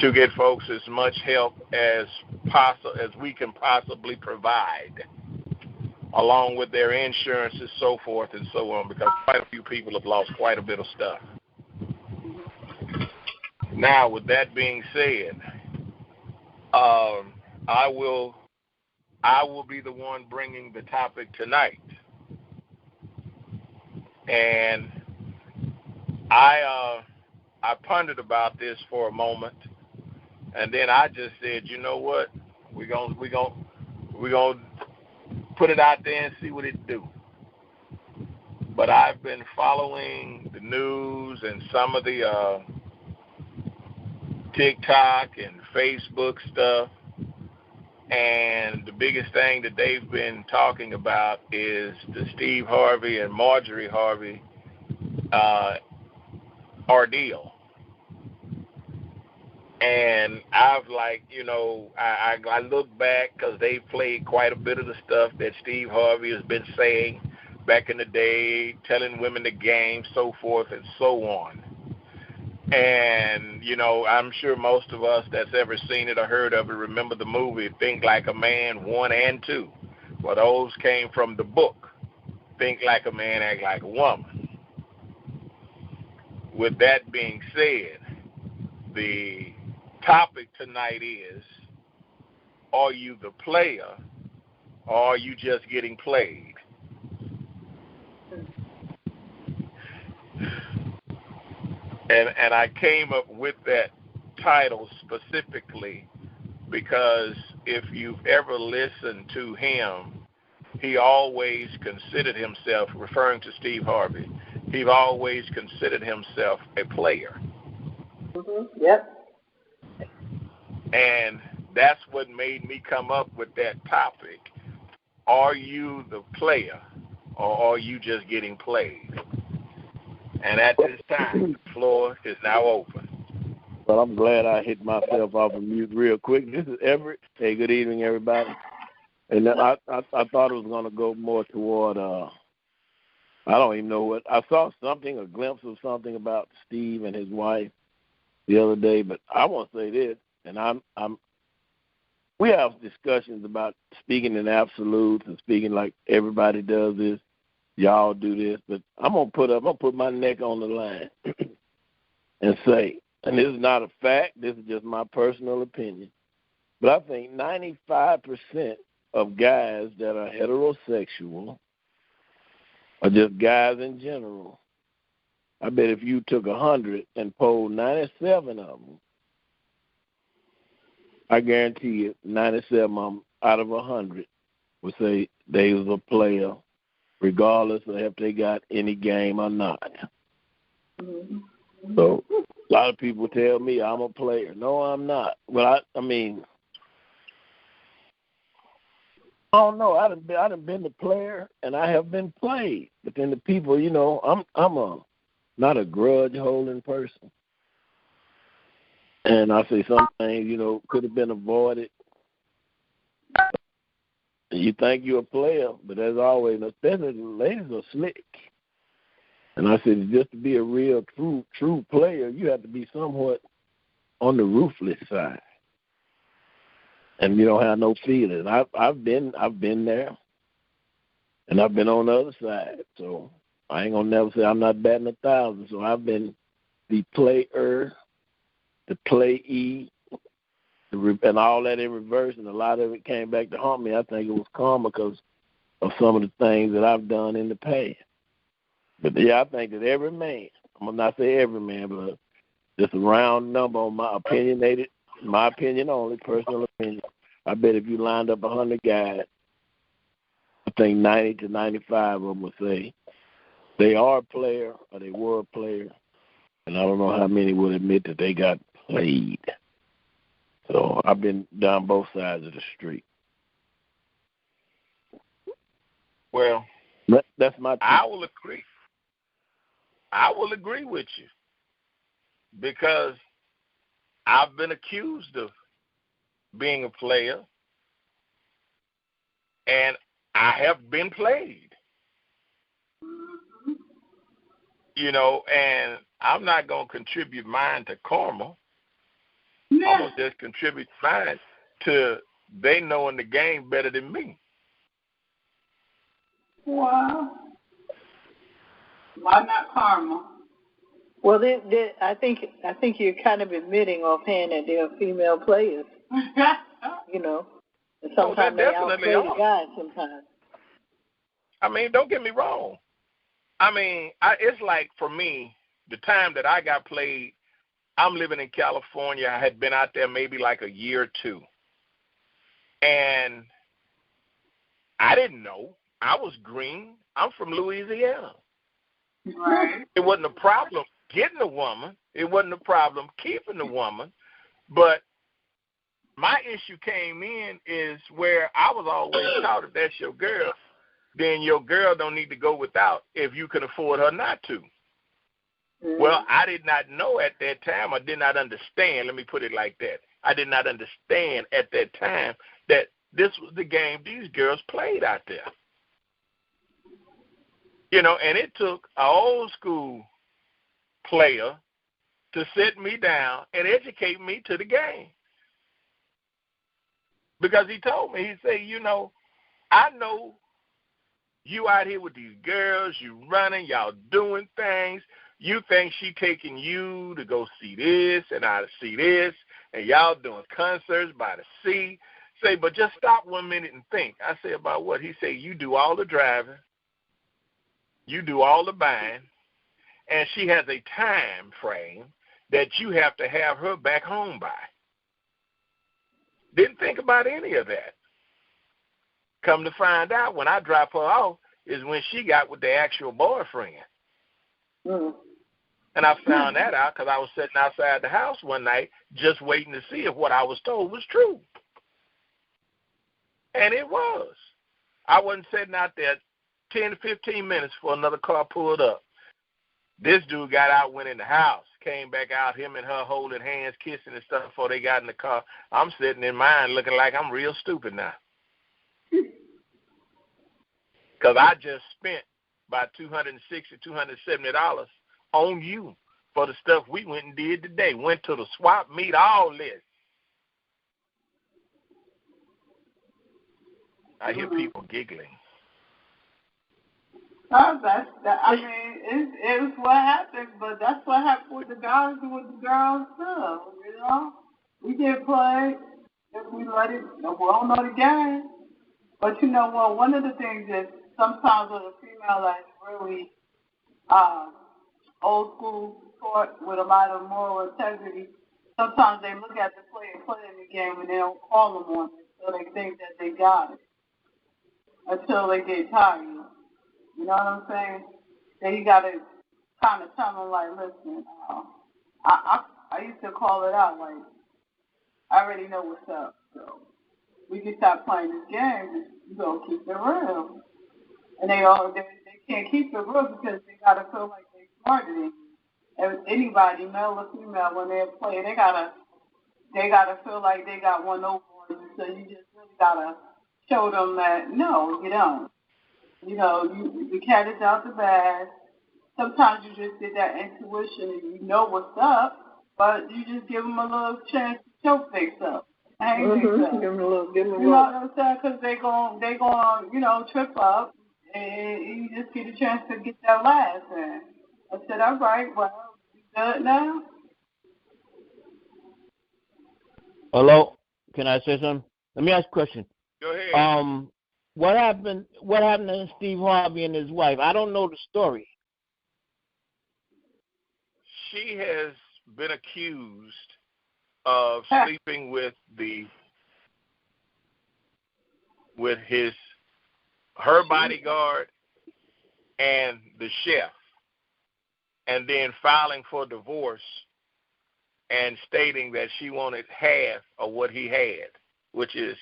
to get folks as much help as we can possibly provide, along with their insurances, so forth and so on, because quite a few people have lost quite a bit of stuff. Now, with that being said, I will be the one bringing the topic tonight, and I pondered about this for a moment, and then I just said, you know what, we're gonna put it out there and see what it do. But I've been following the news and some of the TikTok and Facebook stuff, and the biggest thing that they've been talking about is the Steve Harvey and Marjorie Harvey ordeal. And I've I look back because they played quite a bit of the stuff that Steve Harvey has been saying back in the day, telling women the game, so forth and so on. And, I'm sure most of us that's ever seen it or heard of it remember the movie Think Like a Man 1 and 2. Well, those came from the book, Think Like a Man, Act Like a Woman. With that being said, the topic tonight is, are you the player or are you just getting played? And I came up with that title specifically because if you've ever listened to him, he always considered himself, referring to Steve Harvey, he always considered himself a player. Mm-hmm. Yep. And that's what made me come up with that topic. Are you the player or are you just getting played? And at this time, the floor is now open. Well, I'm glad I hit myself off of mute real quick. This is Everett. Hey, good evening, everybody. And I thought it was going to go more toward, I don't even know what. I saw something, a glimpse of something about Steve and his wife the other day, but I want to say this, and we have discussions about speaking in absolutes and speaking like everybody does this. Y'all do this, but I'm gonna put my neck on the line and say, and this is not a fact, this is just my personal opinion, but I think 95% of guys that are heterosexual or just guys in general, I bet if you took 100 and polled 97 of them, I guarantee you 97 of them out of 100 would say they was a player, regardless of if they got any game or not. Mm-hmm. So a lot of people tell me I'm a player. No, I'm not. Well, I mean, I don't know. I done been a player, and I have been played. But then the people, I'm not a grudge-holding person. And I say some things, could have been avoided. You think you're a player, but as always, especially the ladies are slick. And I said, just to be a real, true player, you have to be somewhat on the ruthless side, and you don't have no feelings. I've been there, and I've been on the other side. So I ain't gonna never say I'm not batting 1,000. So I've been the player, the playee, and all that in reverse, and a lot of it came back to haunt me. I think it was karma because of some of the things that I've done in the past. But, yeah, I think that every man, I'm going to not say every man, but just a round number on my opinion only, personal opinion. I bet if you lined up 100 guys, I think 90 to 95 of them would say they are a player or they were a player, and I don't know how many would admit that they got played. So I've been down both sides of the street. Well, that's my. I will agree. I will agree with you because I've been accused of being a player, and I have been played. And I'm not going to contribute mine to karma. Yeah. I'm going to just contribute mine to they knowing the game better than me. Wow. Why not karma? Well, I think you're kind of admitting offhand that they're female players. You know, and sometimes they outplay the guys. Sometimes. I mean, don't get me wrong. I mean, it's like for me, the time that I got played, I'm living in California. I had been out there maybe like a year or two, and I didn't know. I was green. I'm from Louisiana. Right. It wasn't a problem getting a woman. It wasn't a problem keeping the woman. But my issue came in is where I was always taught if that's your girl, then your girl don't need to go without if you can afford her not to. Mm-hmm. Well, I did not know at that time. I did not understand. Let me put it like that. I did not understand at that time that this was the game these girls played out there. You know, and it took an old school player to sit me down and educate me to the game. Because he told me, he said, you know, I know you out here with these girls, you running, y'all doing things. You think she taking you to go see this and I to see this, and y'all doing concerts by the sea. Say, but just stop 1 minute and think. I say, about what? He said, you do all the driving. You do all the buying, and she has a time frame that you have to have her back home by. Didn't think about any of that. Come to find out, when I drop her off is when she got with the actual boyfriend. Mm. And I found that out because I was sitting outside the house one night just waiting to see if what I was told was true. And it was. I wasn't sitting out there 10 to 15 minutes before another car pulled up. This dude got out, went in the house, came back out, him and her holding hands, kissing and stuff before they got in the car. I'm sitting in mine looking like I'm real stupid now. Because I just spent about $260, $270 on you for the stuff we went and did today. Went to the swap meet, all this. I hear people giggling. I mean, it's what happens, but that's what happens with the guys and with the girls too. You know, we get played if we let it. We don't know the game, but you know what? One of the things is sometimes with a female that's really old school sport with a lot of moral integrity, sometimes they look at the player playing the game and they don't call them on it, so they think that they got it until they get tired. You know what I'm saying? Then you got to kind of tell them, like, listen, I used to call it out, like, I already know what's up. So we can stop playing this game. You're going to keep it real. And they can't keep it real because they got to feel like they're smarter than you. And anybody, male or female, when they're playing, they gotta feel like they got one over on you. So you just really got to show them that, no, you don't. You know, the cat is out the bag. Sometimes you just get that intuition and you know what's up, but you just give them a little chance to show fix up. Give them a little. You know what I'm saying? Because they gon' you know, trip up, and you just get a chance to get that last in. I said, all right, well, you good now? Hello, can I say something? Let me ask a question. Go ahead. What happened to Steve Harvey and his wife? I don't know the story. She has been accused of sleeping with her bodyguard and the chef, and then filing for divorce and stating that she wanted half of what he had, which is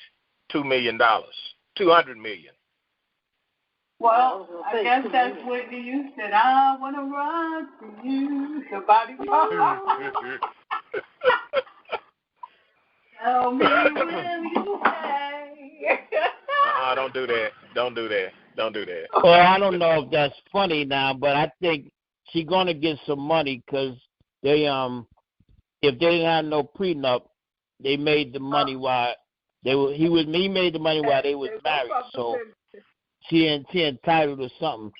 $2 million. $200 million. Well, I guess that's Whitney Houston. I want to run to you. The body Tell me when you say. Don't do that. Don't do that. Don't do that. Well, I don't know if that's funny now, but I think she's going to get some money because they if they didn't have no prenup, they made the money while he made the money while they was married. So she entitled to something.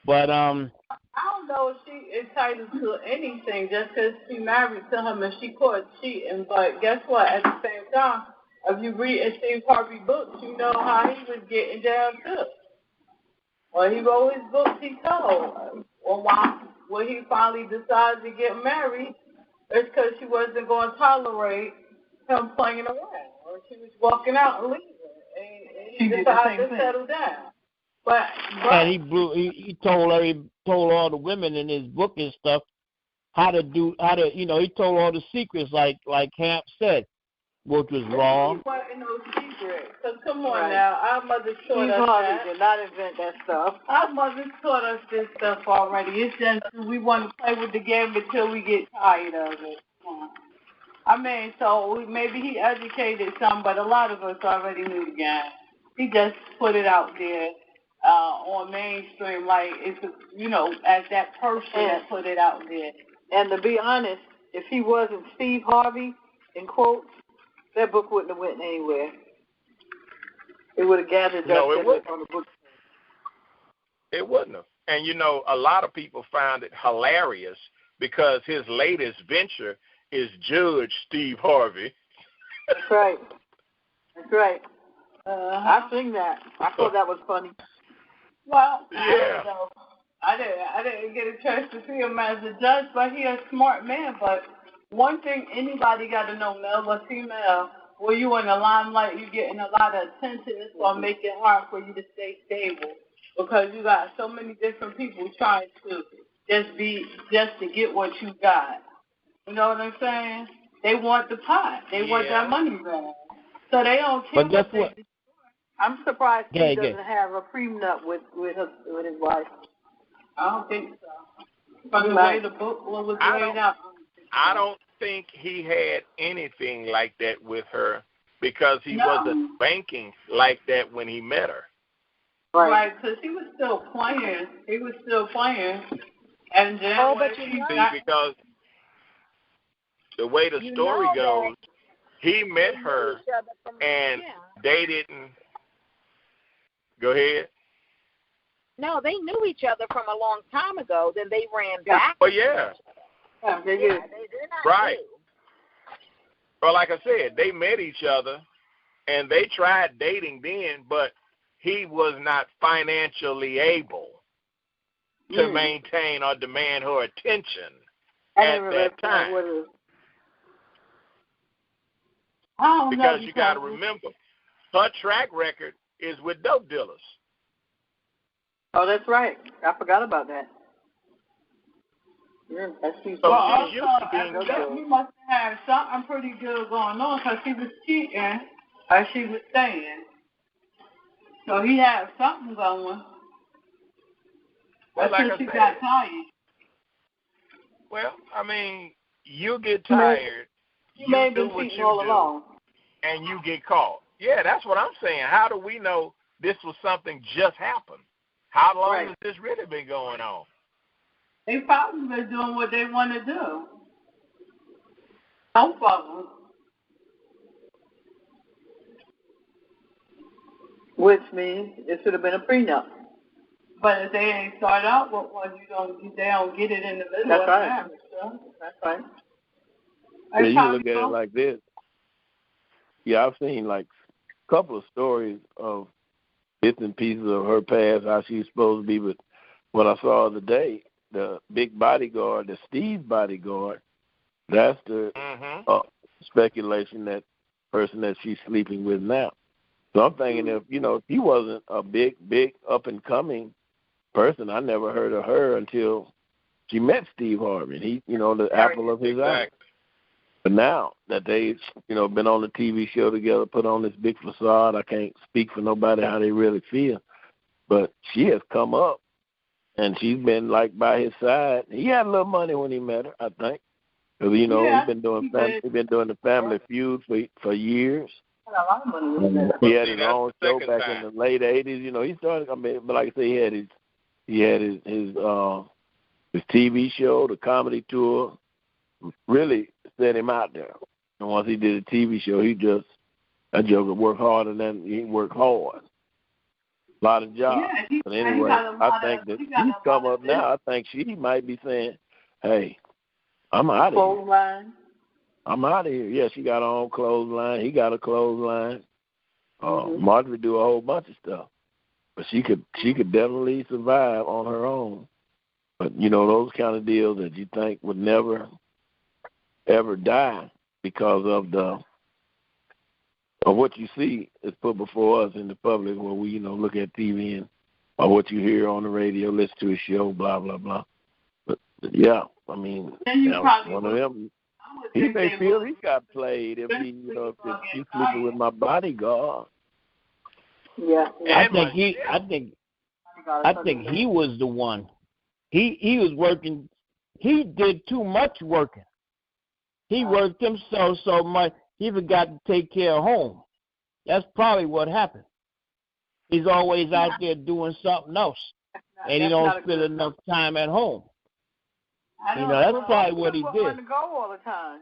But I don't know if she entitled to anything just because she married to him and she caught cheating. But guess what? At the same time, if you read Steve Harvey books, you know how he was getting down too. When he wrote his books, he told. When he finally decided to get married, it's because she wasn't going to tolerate him playing around. Or she was walking out and leaving. And he decided to settle down. But and he told all the women in his book and stuff he told all the secrets like Hamp said, which was wrong. He wasn't no secret. Because come on now, our mothers taught us that. Did not invent that stuff. Our mothers taught us this stuff already. It's just we want to play with the game until we get tired of it. I mean, so maybe he educated some, but a lot of us already knew the game. He just put it out there on mainstream, like it's as that person that put it out there. And to be honest, if he wasn't Steve Harvey, in quotes, that book wouldn't have went anywhere. It would have gathered dust on the book. It wouldn't have. And, a lot of people found it hilarious because his latest venture is Judge Steve Harvey. That's right. That's right. I've seen that. I thought that was funny. Well, yeah. I didn't get a chance to see him as a judge, but he's a smart man. But one thing anybody got to know, male or female, when you in the limelight, you're getting a lot of attention. It's going to make it hard for you to stay stable because you got so many different people trying to just to get what you got. You know what I'm saying? They want the pot. They want that money back. So they don't care. But guess what? I'm surprised he doesn't have a prenup with his wife. I don't think so. From the way the book was laid out. I don't think he had anything like that with her because he wasn't banking like that when he met her. Right, because he was still playing. And then because the way the story goes, he met her and they didn't. Go ahead. No, they knew each other from a long time ago. Then they ran back. Oh, yeah. They did. Right. Well, like I said, they met each other, and they tried dating then, but he was not financially able to maintain or demand her attention at that time. Because you got to remember, her track record is with dope dealers. Oh, that's right. I forgot about that. He must have something pretty good going on because he was cheating as she was saying. So he had something going. Well, like I she said, got tired. Well, I mean, you get tired. You may have been cheating all along. And you get caught. Yeah, that's what I'm saying. How do we know this was something just happened? How long has this really been going on? They probably been doing what they want to do. Both of them. Which means it should have been a prenup. But if they ain't start out with one, they don't get it in the middle. That's right. Marriage, so. That's right. Yeah, you look at it like this. Yeah, I've seen like a couple of stories of bits and pieces of her past, how she's supposed to be. But what I saw the other day, the big bodyguard, the Steve bodyguard, that's the speculation that person that she's sleeping with now. So I'm thinking if he wasn't a big up-and-coming person, I never heard of her until she met Steve Harvey. And he, the apple of his eye. But now that they've, been on the TV show together, put on this big facade, I can't speak for nobody how they really feel. But she has come up, and she's been, by his side. He had a little money when he met her, I think. Because, he's been doing the Family Feud for years. He had his own show back in the late 80s. He started, but like I say, he had his TV show, the comedy tour, really set him out there. And once he did a TV show, that joker worked harder than he worked hard. A lot of jobs. Yeah, but anyway, I think that he's come up now. I think she might be saying, hey, I'm out of here. Clothesline. I'm out of here. Yeah, she got her own clothesline. He got a clothesline. Marjorie do a whole bunch of stuff. But she could definitely survive on her own. But, those kind of deals that you think would never, ever die because of what you see is put before us in the public where we, look at TV and or what you hear on the radio, listen to a show, blah, blah, blah. But yeah, I mean, one of them, he may feel he got played if he, if he's sleeping with my bodyguard. Yeah. I think he was the one. He was working. He did too much working. He worked himself so much he forgot to take care of home. That's probably what happened. He's always out there doing something else, and he don't spend enough time at home. That's probably what he did. To go all the time.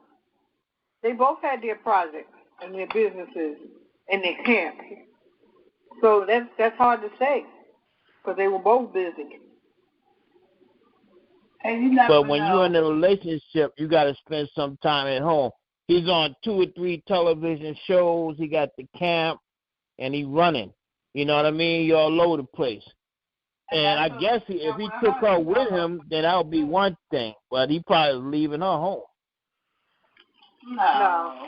They both had their projects and their businesses and their camps. So that's hard to say because they were both busy. But when you're in a relationship, you got to spend some time at home. He's on 2 or 3 television shows. He got the camp, and he's running. You know what I mean? You're all over the place. And I guess if he took her with him, then that would be one thing. But he probably was leaving her home. No.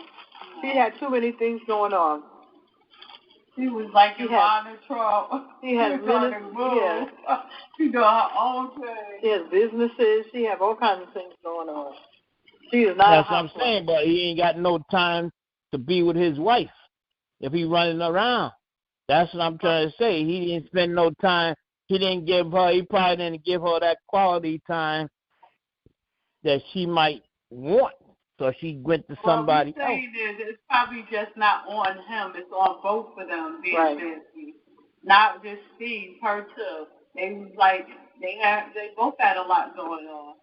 She had too many things going on. She was like Ivana Trump. She had ministries. She doing her own thing. She has businesses. She have all kinds of things going on. She is not. That's what I'm saying, but he ain't got no time to be with his wife if he running around. That's what I'm trying to say. He didn't spend no time. He probably didn't give her that quality time that she might want. So she went to somebody else. It's probably just not on him. It's on both of them being busy. Not just Steve, her too. They was like they both had a lot going on.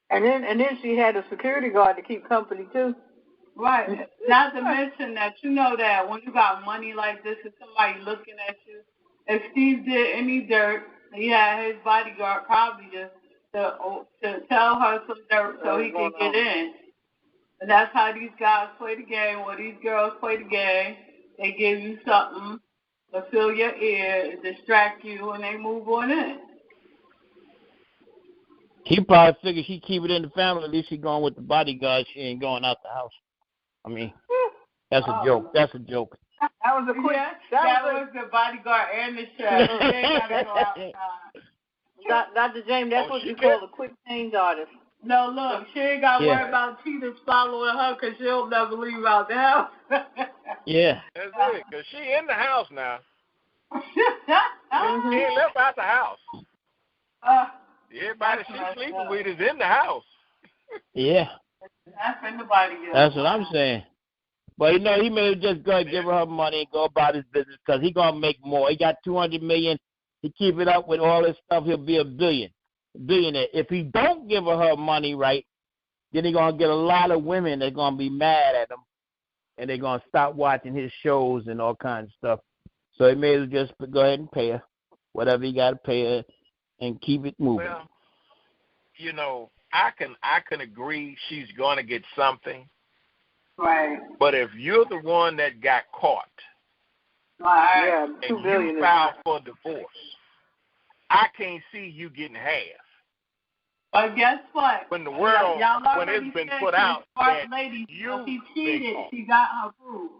And then she had a security guard to keep company too. Right. Not to mention that that when you got money like this and somebody looking at you, if Steve did any dirt, he had his bodyguard probably just to tell her some dirt so he could get in. And that's how these guys play the game, or these girls play the game. They give you something to fill your ear, distract you, and they move on in. He probably figured she keep it in the family. At least she going with the bodyguard. She ain't going out the house. I mean, that's a joke. That's a joke. That was a quick. That was the bodyguard and the chef. They ain't gotta go outside. Dr. James, that's what you call a quick change artist. No, look, she ain't got to worry about cheaters following her because she'll never leave out the house. Yeah. That's it, because she in the house now. She ain't left out the house. Everybody she's sleeping with is in the house. Yeah. That's in the body. That's what I'm saying. But, he may just go and give her money and go about his business because he going to make more. He got $200 million. He keep it up with all this stuff, he'll be a billionaire. If he don't give her money right, then he's going to get a lot of women that are going to be mad at him, and they're going to stop watching his shows and all kinds of stuff. So he may as well just go ahead and pay her whatever he got to pay her and keep it moving. Well, I can agree she's going to get something. Right. But if you're the one that got caught, right. And you filed for divorce, I can't see you getting half. But guess what? When the world, when it's been put out that if he cheated, she got her proof.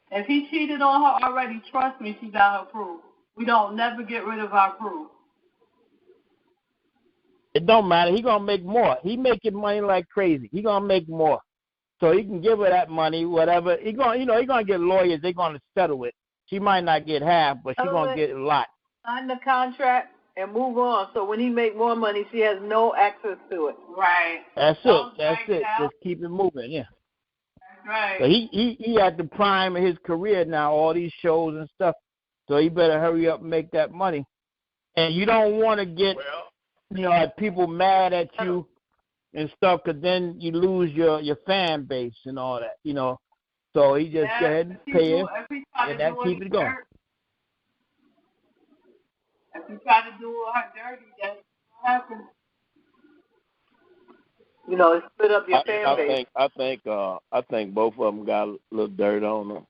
If he cheated on her already, trust me, she got her proof. We don't never get rid of our proof. It don't matter. He gonna make more. He making money like crazy. He gonna make more, so he can give her that money, whatever. He gonna get lawyers. They gonna settle it. She might not get half, but she gonna get a lot. Sign the contract and move on. So when he make more money, she has no access to it. Right. That's it. Just keep it moving. Yeah. That's right. So he at the prime of his career now. All these shows and stuff. So he better hurry up and make that money. And you don't want to get people mad at you and stuff, because then you lose your fan base and all that. So he just go ahead and pay him, and that keep it going. If you try to do her dirty, that's what happens. You know, split up your family. I think both of them got a little dirt on them.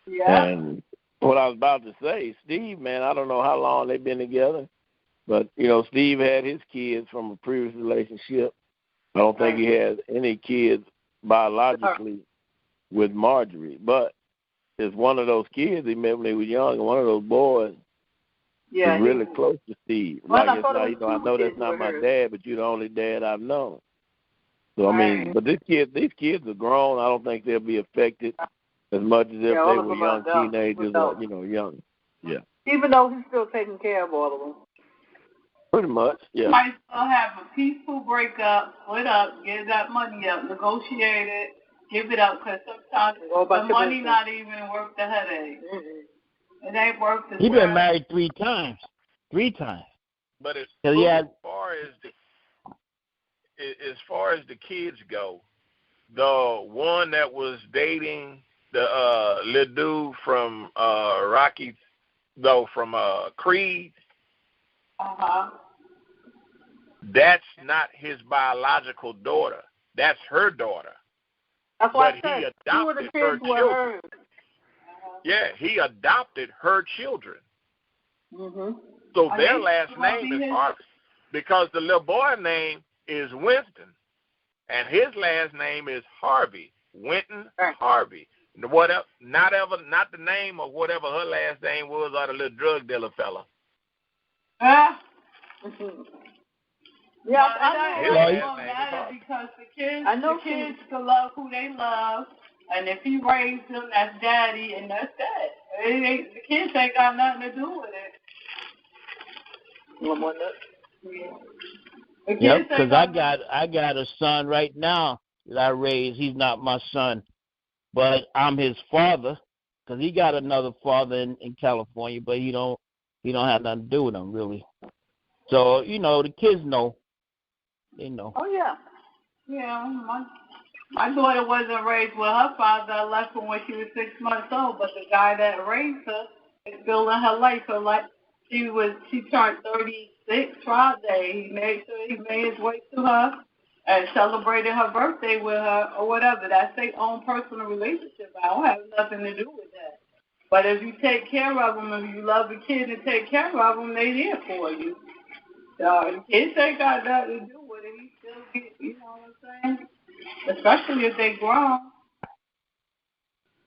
Yeah. And what I was about to say, Steve, man, I don't know how long they've been together, but you know, Steve had his kids from a previous relationship. I don't think he has any kids biologically with Marjorie, but it's one of those kids he met when he was young, and one of those boys is really close to Steve. Well, like it's not, you know, I know that's not my dad, but you're the only dad I've known. So I mean, but these kids are grown. I don't think they'll be affected as much as if they were young teenagers or, you know, young. Yeah. Even though he's still taking care of all of them. Pretty much, yeah. Might still have a peaceful breakup, split up, get that money up, negotiate it, give it up, because sometimes the money not even worth the headache. Mm-hmm. It ain't worth the. He's been married 3 times. 3 times. But as far as the kids go, the one that was dating the little dude from Creed. That's not his biological daughter. That's her daughter. That's what I said. He adopted her children. Yeah, he adopted her children. Mm-hmm. So their last name is Harvey, because the little boy's name is Winston, and his last name is Harvey, Winton Harvey. Whatever, not the name of whatever her last name was, or the little drug dealer fella. Yeah, I know. Matter because the kids can love who they love, and if he raised them, that's daddy, and that's that. The kids ain't got nothing to do with it. Yep, because I got a son right now that I raised. He's not my son, but I'm his father, because he got another father in California, but he don't have nothing to do with him really. So you know, the kids know. They know. Oh yeah, yeah. My daughter wasn't raised with her father. I left her when she was 6 months old, but the guy that raised her is still in her life. So like she turned 36 Friday. He made sure he made his way to her and celebrated her birthday with her or whatever. That's their own personal relationship. I don't have nothing to do with that. But if you take care of them, if you love the kids and take care of them, they there for you. So the kids ain't got nothing to do with it. He still get, you know what I'm saying? Especially if they grown.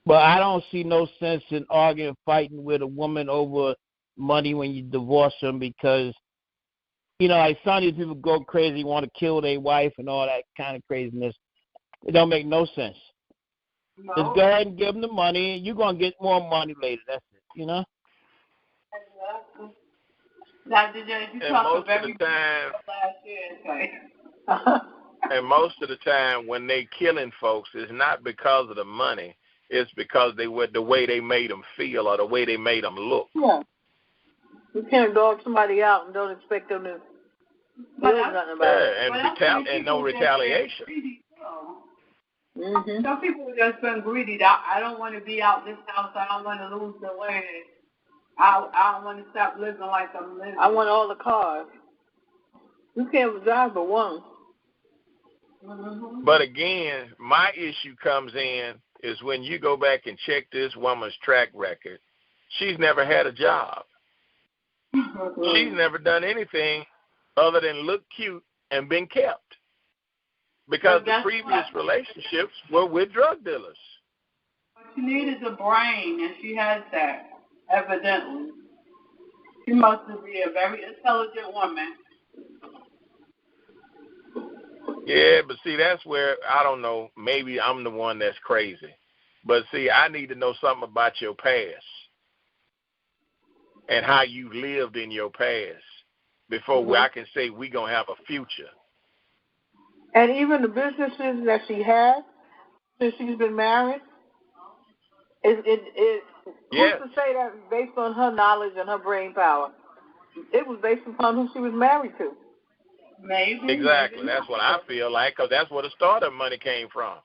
But I don't see no sense in arguing, fighting with a woman over money when you divorce them, because, you know, like some of these people go crazy, want to kill their wife and all that kind of craziness. It don't make no sense. No. Just go ahead and give them the money, and you're going to get more money later. That's it, you know? Exactly. Dr. J, you talk about every time last year. And most of the time when they killing folks, it's not because of the money. It's because the way they made them feel or the way they made them look. Yeah. You can't dog somebody out and don't expect them to do nothing about it. And no retaliation. Mm-hmm. Some people have just been greedy. I don't want to be out this house. I don't want to lose the land. I don't want to stop living like I'm living. I want all the cars. You can't drive but one. Mm-hmm. But again, my issue comes in is when you go back and check this woman's track record. She's never had a job. Mm-hmm. She's never done anything other than look cute and been kept. Because the previous relationships were with drug dealers. What she needed is a brain, and she has that. Evidently. She must be a very intelligent woman. Yeah, but see, that's where, I don't know, maybe I'm the one that's crazy. But see, I need to know something about your past and how you lived in your past before I can say we're going to have a future. And even the businesses that she had since she's been married, who's to say that based on her knowledge and her brain power? It was based upon who she was married to. Maybe. Exactly. That's what I feel like, because that's where the startup money came from.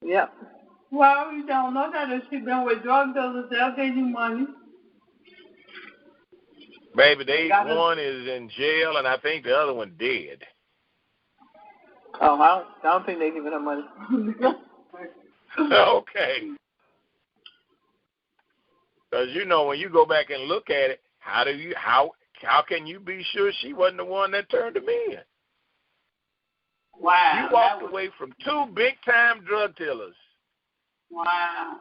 Yep. Well, you don't know that if she's been with drug dealers, they'll give you money. Baby, one is in jail, and I think the other one dead. Oh, I don't think they're giving her money. Okay. Because, you know, when you go back and look at it, how can you be sure she wasn't the one that turned him in? Wow. You walked away from 2 big-time drug dealers. Wow.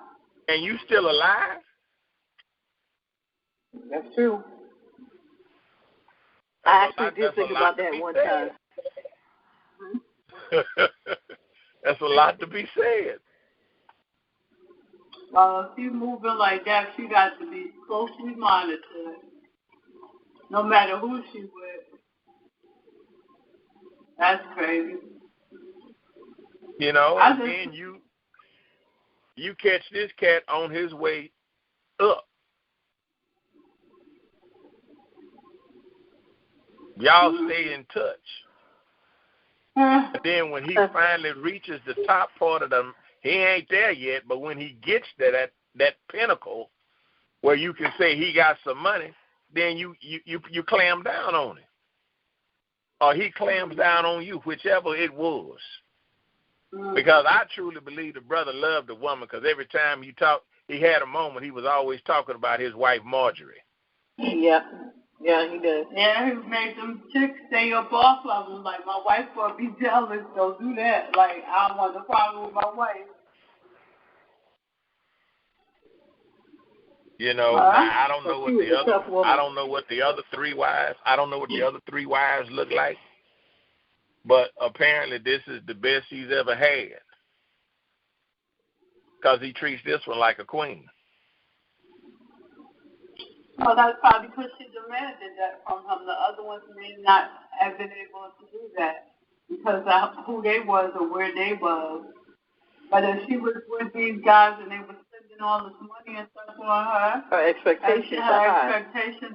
And you still alive? That's true. I actually did think about that one time. That's a lot to be said. Well, if she's moving like that, she got to be closely monitored, no matter who she's with. That's crazy. You know, again, you catch this cat on his way up. Y'all stay in touch. But then when he finally reaches the top part of them, he ain't there yet, but when he gets to that pinnacle where you can say he got some money, then you clam down on it. Or he clams down on you, whichever it was. Because I truly believe the brother loved the woman, because every time he had a moment, he was always talking about his wife, Marjorie. Yeah. Yeah, he does. Yeah, he made them chicks stay up off of him. Like, my wife will be jealous. Don't do that. Like, I don't want no problem with my wife. You know, I don't know what the other 3 wives. I don't know what the other 3 wives look like. But apparently, this is the best he's ever had, because he treats this one like a queen. Well, that's probably because she demanded that from him. The other ones may not have been able to do that because of who they was or where they was. But if she was with these guys and they were spending all this money and stuff on her, her expectations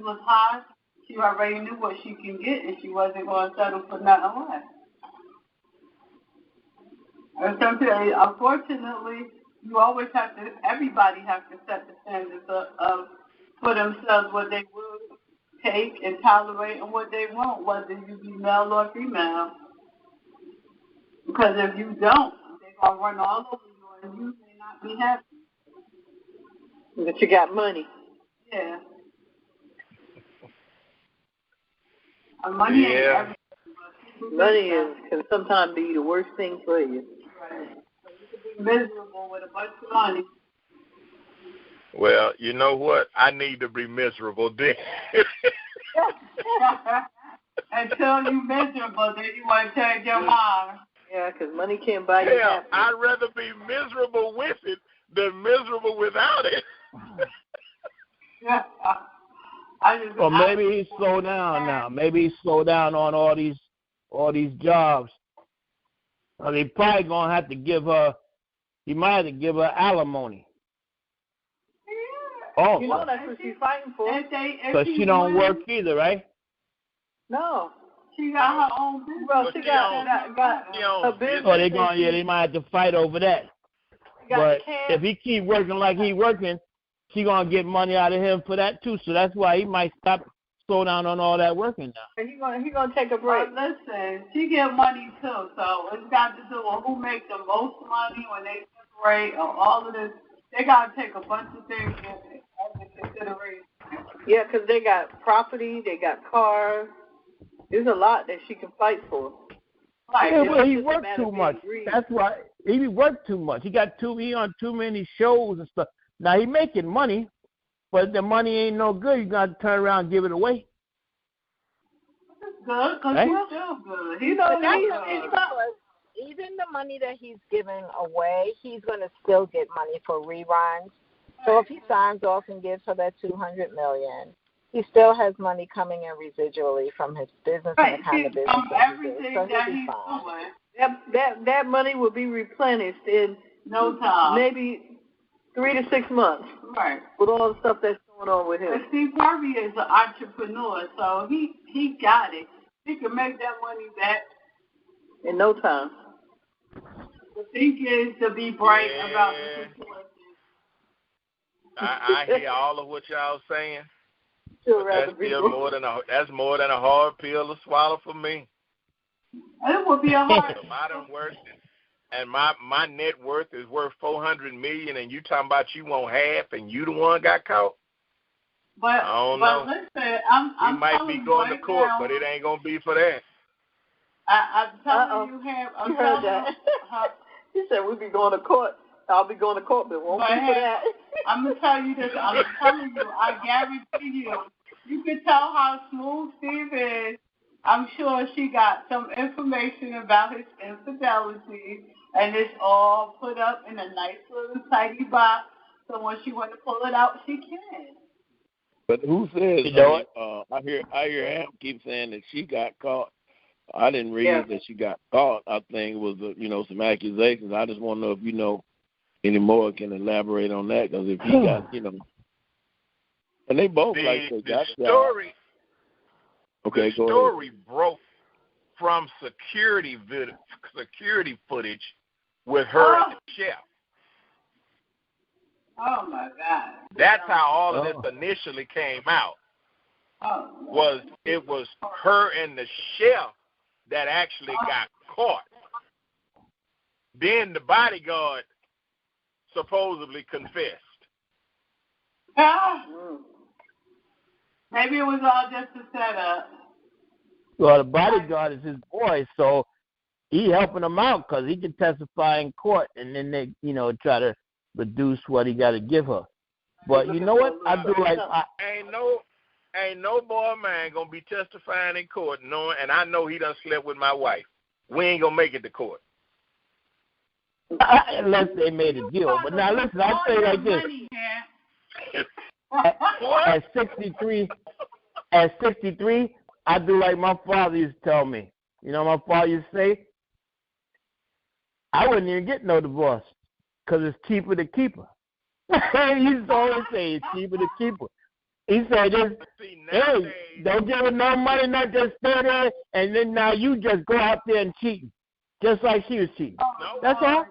was high. She already knew what she can get, and she wasn't going to settle for nothing less. And sometimes, unfortunately, everybody has to set the standards of for themselves what they will take and tolerate and what they won't, whether you be male or female. Because if you don't, they're going to run all over you and you may not be happy. But you got money. Yeah. And money ain't everything. Money can sometimes be the worst thing for you. Right. So you can be miserable with a bunch of money. Well, you know what? I need to be miserable then. Until you're miserable, then you want to change your mind. Yeah, because money can't buy you happiness. I'd rather be miserable with it than miserable without it. Well, maybe he slowed down now. Maybe he slowed down on all these jobs. Well, he probably gonna have to give her. He might have to give her alimony. Oh, you know that's what she's fighting for. Because she don't work either, right? No. She got her own business. Well, she got her business. Oh, they might have to fight over that. But if he keep working like he working, she gonna get money out of him for that too. So that's why he might slow down on all that working now. And he gonna take a break. Listen, she get money too, so it's got to do with who makes the most money when they separate or all of this. They gotta take a bunch of things into consideration. Yeah, because they got property, they got cars. There's a lot that she can fight for. Like, yeah, well, he worked too much. That's why he worked too much. He on too many shows and stuff. Now he making money, but the money ain't no good. You got to turn around and give it away. That's good, because he's still good. Even the money that he's giving away, he's going to still get money for reruns. So if he signs off and gives her that $200 million, he still has money coming in residually from his business and the kind of business everything that he's doing. That money will be replenished in no time. Maybe 3 to 6 months. Right. With all the stuff that's going on with him. But Steve Harvey is an entrepreneur, so he got it. He can make that money back in no time. The thing is to be bright about the situation. I hear all of what y'all saying. That's more than a hard pill to swallow for me. It would be a hard. And my net worth is worth $400 million, and you talking about you want half, and you the one got caught. But I don't know. Listen, I'm we might be going to court, now, but it ain't gonna be for that. I'm telling you, I'm heard that. He said we'll be going to court. I'll be going to court, but it won't be for that. I'm gonna tell you this. I'm telling you, I guarantee you. You can tell how smooth Steve is. I'm sure she got some information about his infidelity, and it's all put up in a nice little tidy box. So when she want to pull it out, she can. But who says? You know I hear Ham keep saying that she got caught. I didn't read that she got caught. I think it was some accusations. I just want to know if you know any more, can elaborate on that, because if he got and they both they got story. Okay, the story broke from security footage with her and the chef. Oh my God! That's how all of this initially came out. It was her and the chef that actually got caught. Then the bodyguard supposedly confessed. Maybe it was all just a setup. Well, the bodyguard is his boy, so he helping him out because he can testify in court, and then they, try to reduce what he got to give her. But you know what? I do like. Ain't no boy man gonna be testifying in court knowing, and I know he done slept with my wife. We ain't gonna make it to court. Unless they made a deal. But now listen, I'll say like this. At 63, I do like my father used to tell me. My father used to say, I wouldn't even get no divorce because it's cheaper to keep her. He used to always say it's cheaper to keep her. He said, don't give her no money, not just stay there, and then now you just go out there and cheat, just like she was cheating. No, that's all.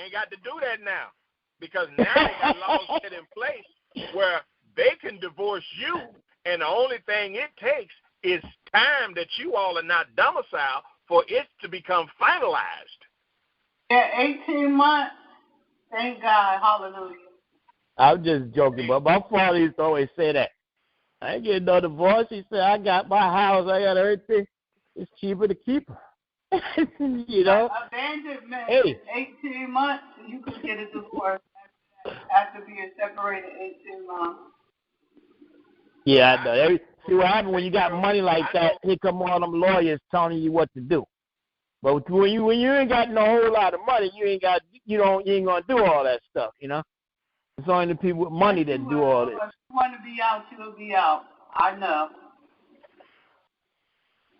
Ain't got to do that now, because now they got laws set in place where they can divorce you, and the only thing it takes is time that you all are not domiciled for it to become finalized. Yeah, 18 months. Thank God. Hallelujah. I'm just joking, but my father used to always say that. I ain't getting no divorce. He said, I got my house, I got everything. It's cheaper to keep her. Abandonment is 18 months, you could get a divorce after being separated 18 months. Yeah, I know. See what happens when you got money like that, here come all them lawyers telling you what to do. But when you ain't got no whole lot of money, you ain't gonna do all that stuff, It's only the people with money that do all this. If you want to be out, you'll be out. I know.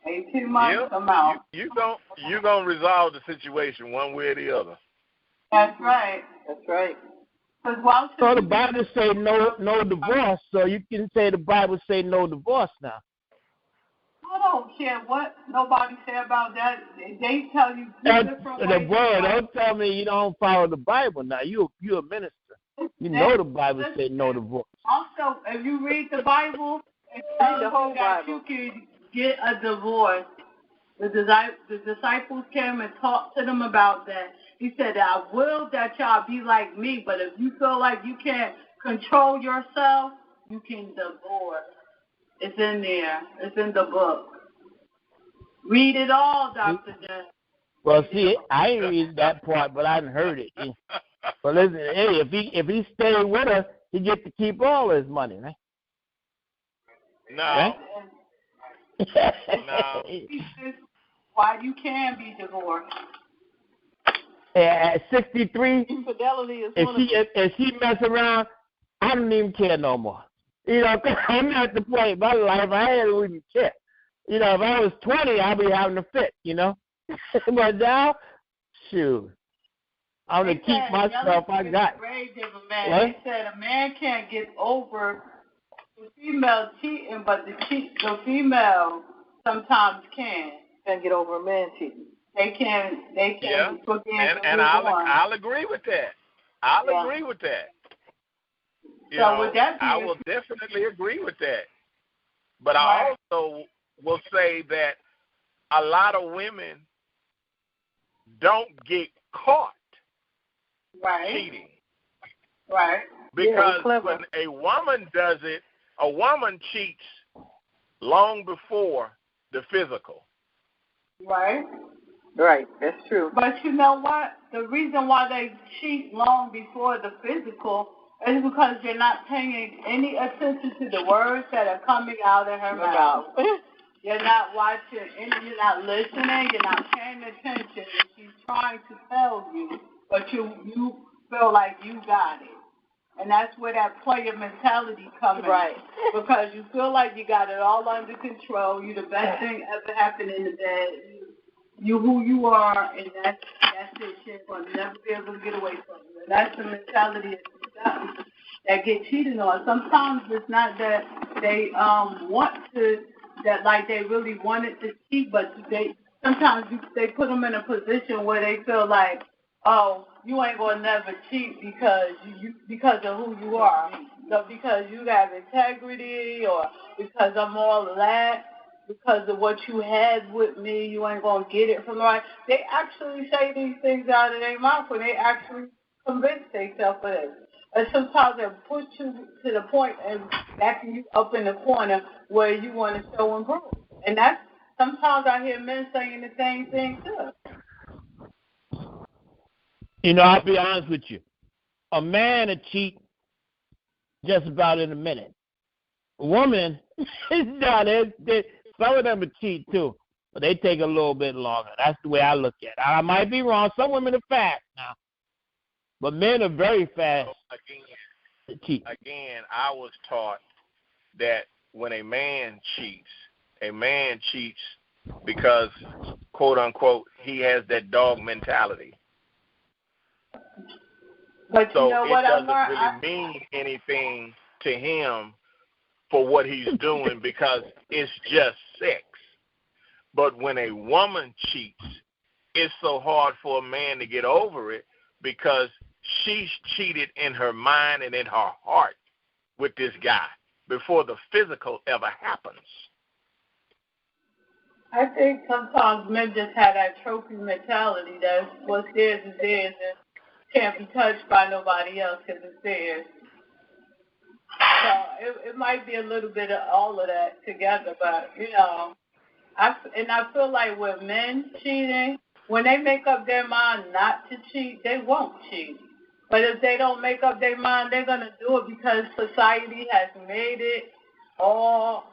18 months, I'm out. You gonna resolve the situation one way or the other. That's right. So the Bible say no divorce, so you can say the Bible say no divorce now. I don't care what nobody say about that. They tell you different ways. The word, don't tell me you don't follow the Bible now. You a minister. You know the Bible say no divorce. Also, if you read the Bible, it tells the whole Bible. You can get a divorce. The disciples came and talked to them about that. He said, I will that y'all be like me, but if you feel like you can't control yourself, you can divorce. It's in there. It's in the book. Read it all, Dr. Jen. Well, see, I ain't read that part, but I hadn't heard it. But listen, hey, if he stayed with her, he get to keep all his money, right? No. Right? No. Why you can be divorced. At 63, infidelity is if she mess around, I don't even care no more. I'm at the point in my life I don't even care. If I was 20, I'd be having a fit, But now, shoot, I'm going to keep my stuff I got. They said a man can't get over the female cheating, but the female sometimes can. Can't get over a man cheating. They can put in and I'll agree with that. I'll agree with that. I will definitely agree with that. But I also will say that a lot of women don't get caught cheating. Right. Because when a woman does it, a woman cheats long before the physical. Right. Right, that's true. But you know what? The reason why they cheat long before the physical is because you're not paying any attention to the words that are coming out of her mouth. You're not watching, you're not listening, you're not paying attention. She's trying to tell you, but you feel like you got it. And that's where that player mentality comes in. Right. Because you feel like you got it all under control. You're the best thing ever happened in the bed. You who you are, and that's it. She's going to never be able to get away from you. And that's the mentality of the that get cheated on. Sometimes it's not that they want to, that like they really wanted to cheat, but sometimes they put them in a position where they feel like, oh, you ain't gonna never cheat because of who you are. So because you have integrity, or because I'm all of that, because of what you had with me, you ain't gonna get it from right. They actually say these things out of their mouth, when they actually convince themselves of it. And sometimes they push you to the point and backing you up in the corner where you want to show and prove. And that's, sometimes I hear men saying the same thing too. I'll be honest with you. A man will cheat just about in a minute. A woman, some of them will cheat too, but they take a little bit longer. That's the way I look at it. I might be wrong. Some women are fast now, but men are very fast. Again, I was taught that when a man cheats because, quote unquote, he has that dog mentality. But so you know it doesn't really mean anything to him for what he's doing because it's just sex. But when a woman cheats, it's so hard for a man to get over it because she's cheated in her mind and in her heart with this guy before the physical ever happens. I think sometimes men just have that trophy mentality that what's theirs is theirs and can't be touched by nobody else because it's theirs. So it might be a little bit of all of that together, but, I feel like with men cheating, when they make up their mind not to cheat, they won't cheat. But if they don't make up their mind, they're going to do it because society has made it all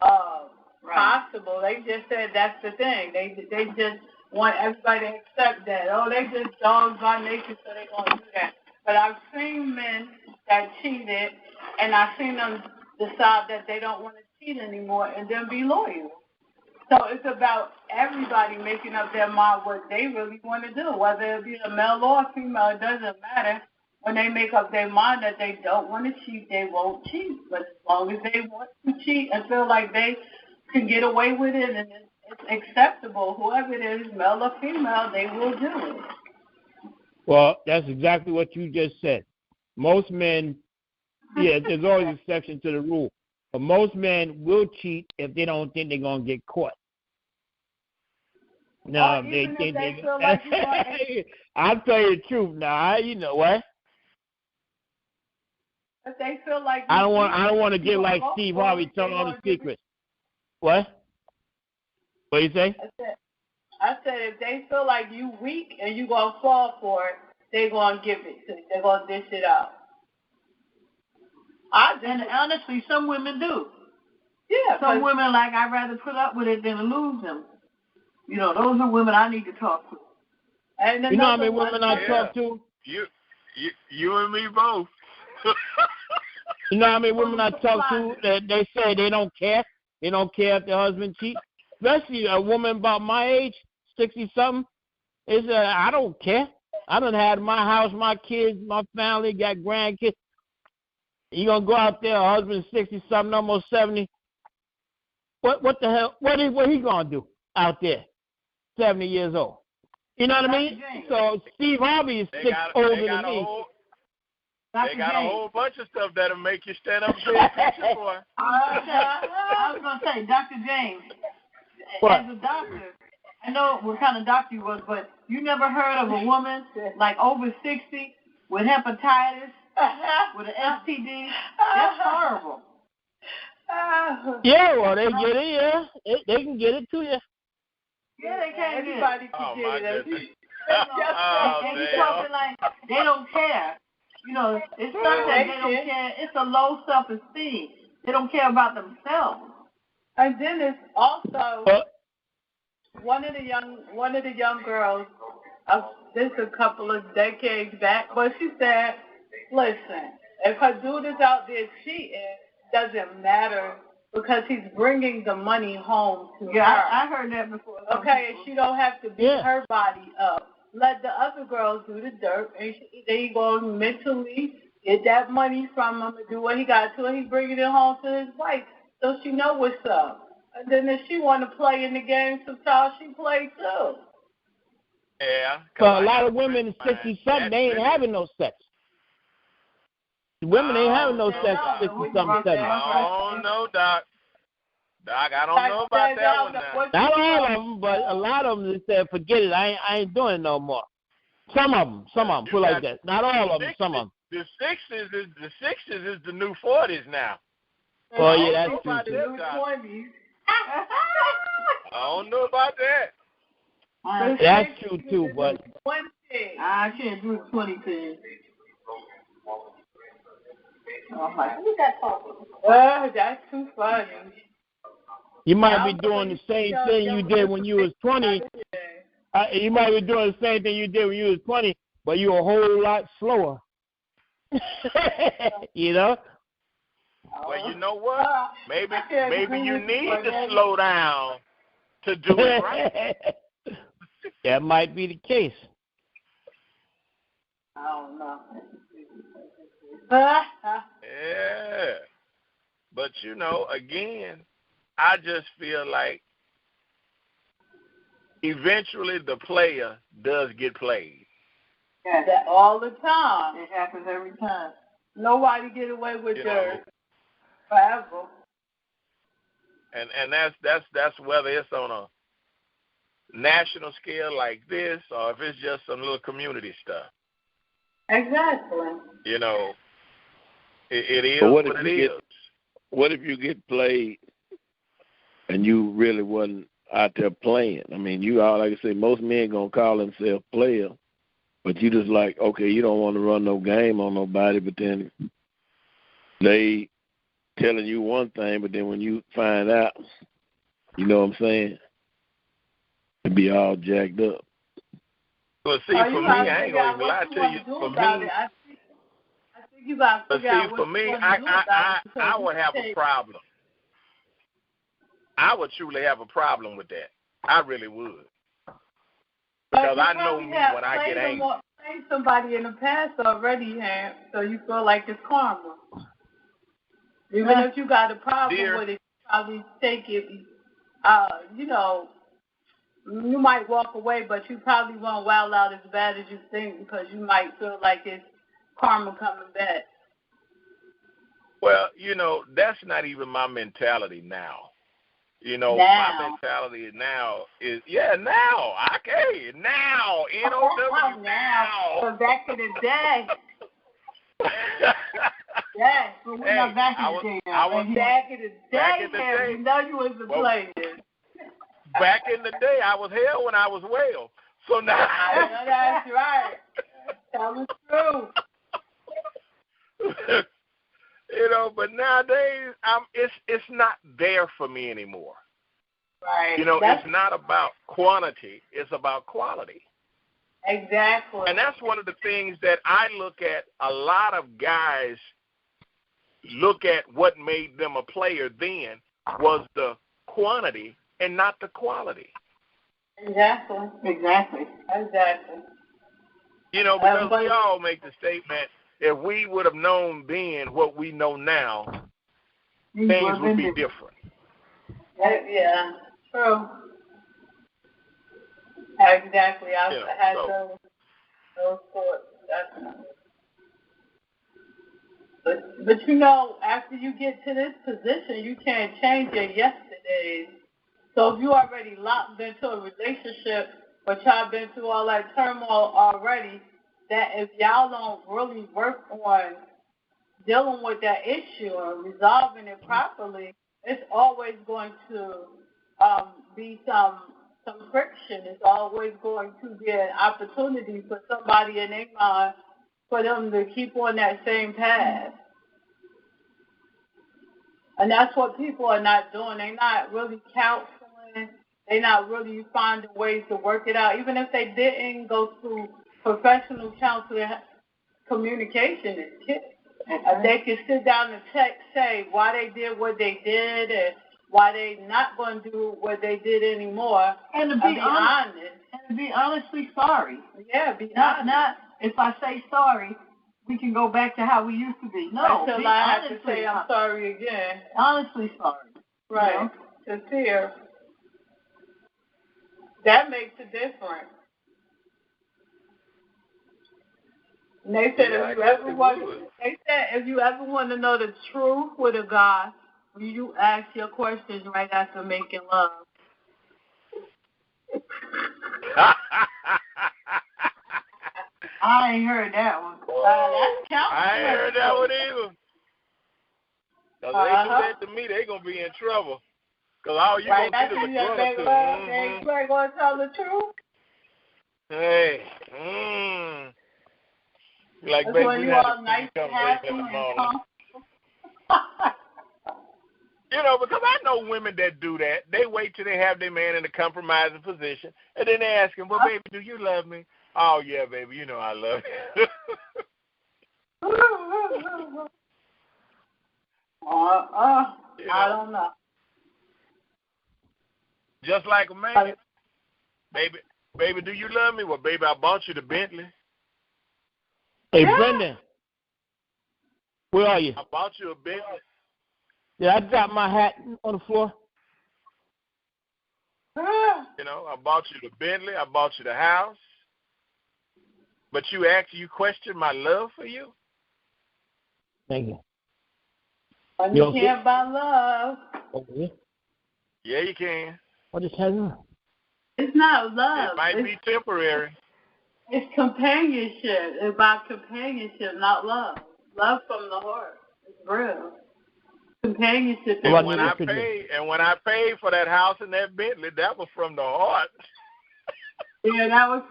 possible. They just said that's the thing. They just want everybody to accept that. Oh, they just dogs by nature, so they're going to do that. But I've seen men that cheated, and I've seen them decide that they don't want to cheat anymore and then be loyal. So it's about everybody making up their mind what they really want to do, whether it be a male or a female, it doesn't matter. When they make up their mind that they don't want to cheat, they won't cheat. But as long as they want to cheat and feel like they can get away with it and it's acceptable, whoever it is, male or female, they will do it. Well, that's exactly what you just said. Most men, there's always an exception to the rule, but most men will cheat if they don't think they're going to get caught. No, they feel like I'll tell you the truth now. You know what? If they feel like I don't want to get like Steve Harvey telling all the secrets. What? What do you say? I said if they feel like you weak and you gonna fall for it, they gonna give it to you. They're gonna dish it out. And honestly, some women do. Yeah. Some women like I'd rather put up with it than lose them. Those are women I need to talk to. And you know how many women I talk to? You and me both. You know how many women I talk to that they say they don't care? They don't care if their husband cheats? Especially a woman about my age, 60-something. They say, I don't care. I done had my house, my kids, my family, got grandkids. You going to go out there, a husband 60-something, almost 70. What the hell? What he going to do out there? 70 years old. You know what I mean? So Steve Harvey is older than me. They got a whole bunch of stuff that'll make you stand up and say a picture for. I was going to say, Dr. James, as a doctor, I know what kind of doctor you was, but you never heard of a woman like over 60 with hepatitis, with an STD? That's horrible. Yeah, well, they get it, yeah. They can get it to you. Yeah, they can. Everybody can get it. They don't care. You know, it's not that they don't care. It's a low self-esteem. They don't care about themselves. And then it's also one of the young girls. This a couple of decades back, but she said, "Listen, if her dude is out there cheating, doesn't matter because he's bringing the money home to her." Yeah, I heard that before. Okay, she don't have to beat her body up. Let the other girls do the dirt, and they go mentally get that money from him and do what he got to, and he's bringing it home to his wife, so she know what's up. And then if she want to play in the game sometimes, she play too. Yeah. But a lot of women 60-something, they ain't having no sex. Women ain't having no sex 60-something, 70. I don't know, Doc. Doc, I don't know about that one now. Not all of them, but a lot of them said, forget it, I ain't doing it no more. Some of them, put like that. Not all of them, some of them. The 60s is the new 40s now. Oh, yeah, that's true, too. I don't know about that. That's true, too, but... I can't do 20 things. That's too funny. You might be doing the same thing you did when you was 20. You might be doing the same thing you did when you was 20, but you're a whole lot slower. You know? Well, you know what? Maybe you need to slow down to do it right. That might be the case. I don't know. Yeah. But, you know, again, I just feel like eventually the player does get played. Yeah, that all the time. It happens every time. Nobody get away with dirt forever. And that's whether it's on a national scale like this or if it's just some little community stuff. Exactly. You know, it is what it is. What if you get played and you really wasn't out there playing? I mean, you all, like I say, most men gonna call themselves player, but you just like, okay, you don't want to run no game on nobody, but then they telling you one thing, but then when you find out, you know what I'm saying, it be all jacked up. Well, see, for me, I ain't gonna even lie to you. For me, you got to figure out for me, I would have a problem. I would truly have a problem with that. I really would. Because I know me when I get angry. Played somebody in the past already, so you feel like it's karma. Even if you got a problem with it, you probably take it, you know, you might walk away, but you probably won't wild out as bad as you think because you might feel like it's karma coming back. Well, you know, that's not even my mentality now. You know, my mentality now is, now. Okay, now. N-O-W, now. But back in the day. Yes, but we're not back in the day now. Back in the day, you know you was the player. Back in the day, I was hell when I was well. So now. That's right. That was true. You know, but nowadays, it's not there for me anymore. Right. You know, it's not about quantity; it's about quality. Exactly. And that's one of the things that I look at. A lot of guys look at what made them a player then was the quantity and not the quality. Exactly. You know, because we all make the statement, if we would have known then what we know now, things would be different. Yeah, true. Exactly. I had those thoughts. Definitely. But you know, after you get to this position, you can't change your yesterdays. So if you already locked into a relationship, but y'all been through all that turmoil already, that if y'all don't really work on dealing with that issue and resolving it properly, it's always going to be some friction. It's always going to be an opportunity for somebody in their mind for them to keep on that same path. And that's what people are not doing. They're not really counseling. They're not really finding ways to work it out. Even if they didn't go through professional counseling, communication is key. And they can sit down and say why they did what they did and why they not going to do what they did anymore. And to be honest. And to be honestly sorry. Yeah, be honest. Not if I say sorry, we can go back to how we used to be. No, until I have to say I'm sorry again. Honestly sorry. Right. Sincere. That makes a difference. And they said if you ever want to know the truth with a guy, you ask your questions right after making love. I ain't heard that one. That's counseling. I ain't heard that one either. Because they do that to me, they going to be in trouble. Because all you going to do is a grunt or two. You ain't going to tell the truth? Hey. Like, that's baby, when you all nice and happy and comfortable. You know, because I know women that do that. They wait till they have their man in a compromising position, and then they ask him, well, baby, do you love me? Oh, yeah, baby, you know I love you. I don't know. Just like a man. Baby, do you love me? Well, baby, I bought you the Bentley. Hey, Brendan, where are you? I bought you a Bentley. Did I drop my hat on the floor? You know, I bought you the Bentley. I bought you the house. But you question my love for you? Thank you. And you can't buy love. Okay. Yeah, you can. What is happening? It's not love. It might be temporary. It's companionship. It's about companionship, not love. Love from the heart. It's real. Companionship. And when I paid for that house and that Bentley, that was from the heart. Yeah, that was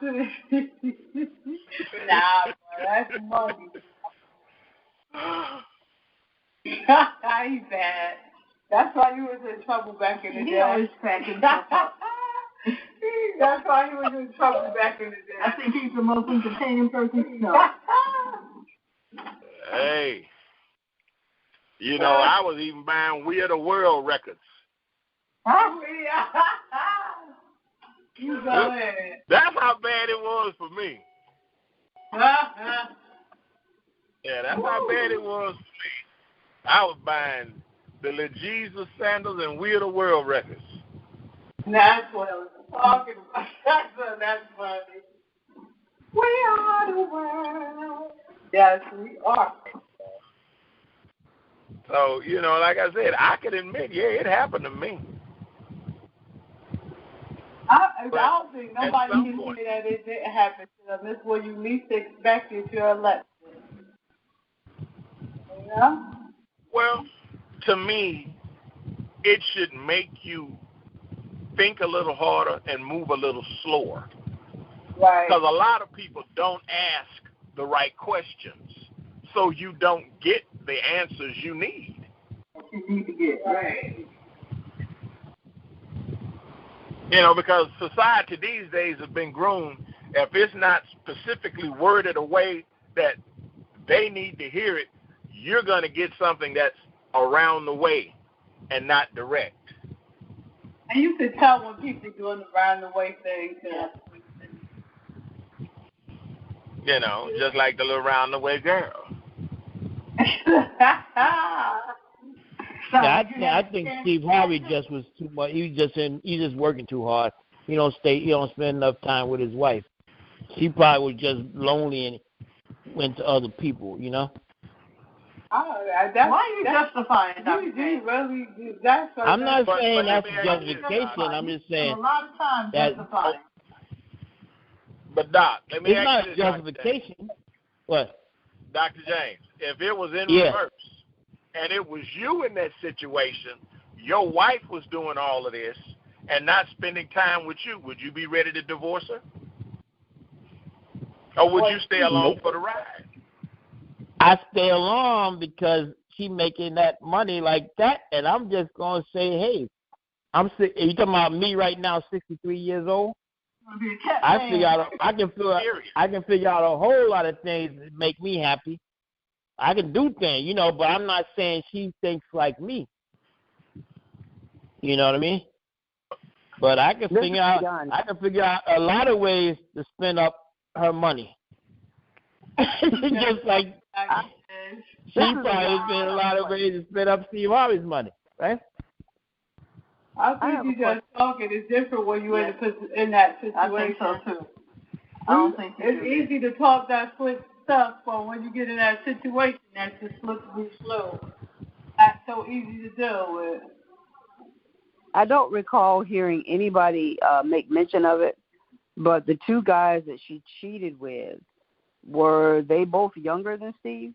nah, bro, that's money. I ain't bad. That's why you was in trouble back in the day. He always packing stuff up. That's why he was in trouble back in the day. I think he's the most entertaining person you know. Hey. You know, I was even buying We Are the World records. You go ahead. That's how bad it was for me. Yeah, that's how bad it was for me. I was buying the Lil Jesus sandals and We Are the World records. That's what I was talking about. That's funny. We are the world. Yes, we are. So, you know, like I said, I can admit, yeah, it happened to me. I don't think nobody can say that it didn't happen to them. It's when you least expect it, you're elected. You know? Well, to me, it should make you think a little harder and move a little slower. Right. Because a lot of people don't ask the right questions, so you don't get the answers you need. You need to get right. You know, because society these days has been groomed. If it's not specifically worded a way that they need to hear it, you're going to get something that's around the way and not direct. And you can tell when people doing the around the way thing. You know, just like the little round the way girl. I think Steve Harvey just was too much. He's just working too hard. he don't spend enough time with his wife. She probably was just lonely and went to other people, you know. Why are you justifying that? I'm not saying that's justification. I'm just saying a lot of times that, justifying. But Doc, let me it's ask not you this, justification. What? Dr. James, if it was in reverse and it was you in that situation, your wife was doing all of this and not spending time with you, would you be ready to divorce her? Or would you stay along for the ride? I stay along because she making that money like that, and I'm just going to say, hey, are you talking about me right now, 63 years old? I can figure out a whole lot of things that make me happy. I can do things, you know, but I'm not saying she thinks like me. You know what I mean? But I can figure out a lot of ways to spend up her money. Just like she probably spent a lot of ways to spend up Steve Harvey's money, right? I think you just talking is different when you're in that situation. I think so too. I don't think it's easy to talk that slick stuff, but when you get in that situation, that's just slippery slow. That's so easy to deal with. I don't recall hearing anybody make mention of it, but the two guys that she cheated with, were they both younger than Steve?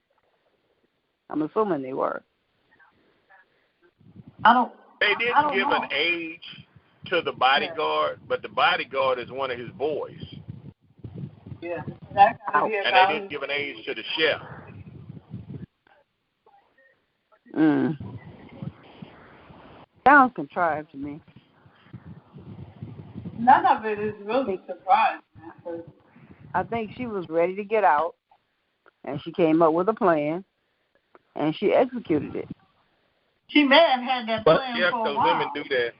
I'm assuming they were. They didn't give an age to the bodyguard, but the bodyguard is one of his boys. Yeah. And they didn't give an age to the chef. Sounds contrived to me. None of it is really surprising. I think she was ready to get out, and she came up with a plan, and she executed it. She may have had that plan for a while. Women do that.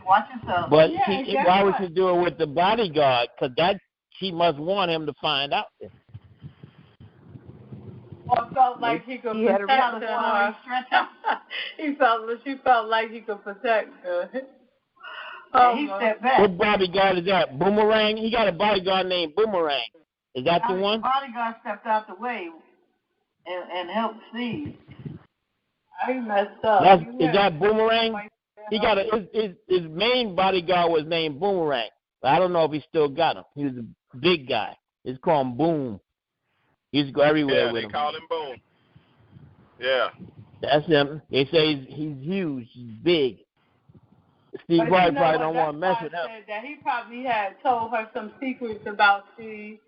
Watch yourself. But why would she do it with the bodyguard? Because she must want him to find out. Or felt like he could protect her. She felt like he could protect her. He stepped back. What bodyguard is that? Boomerang? He got a bodyguard named Boomerang. Is that the one? The bodyguard stepped out the way and helped Steve. I messed up. Is that Boomerang? He got his main bodyguard was named Boomerang. But I don't know if he still got him. He was a big guy. It's called Boom. He used to go everywhere with him. Yeah, they call him Boom. Yeah. That's him. They say he's huge. He's big. Steve Harvey probably don't want to mess with him. That he probably had told her some secrets about Steve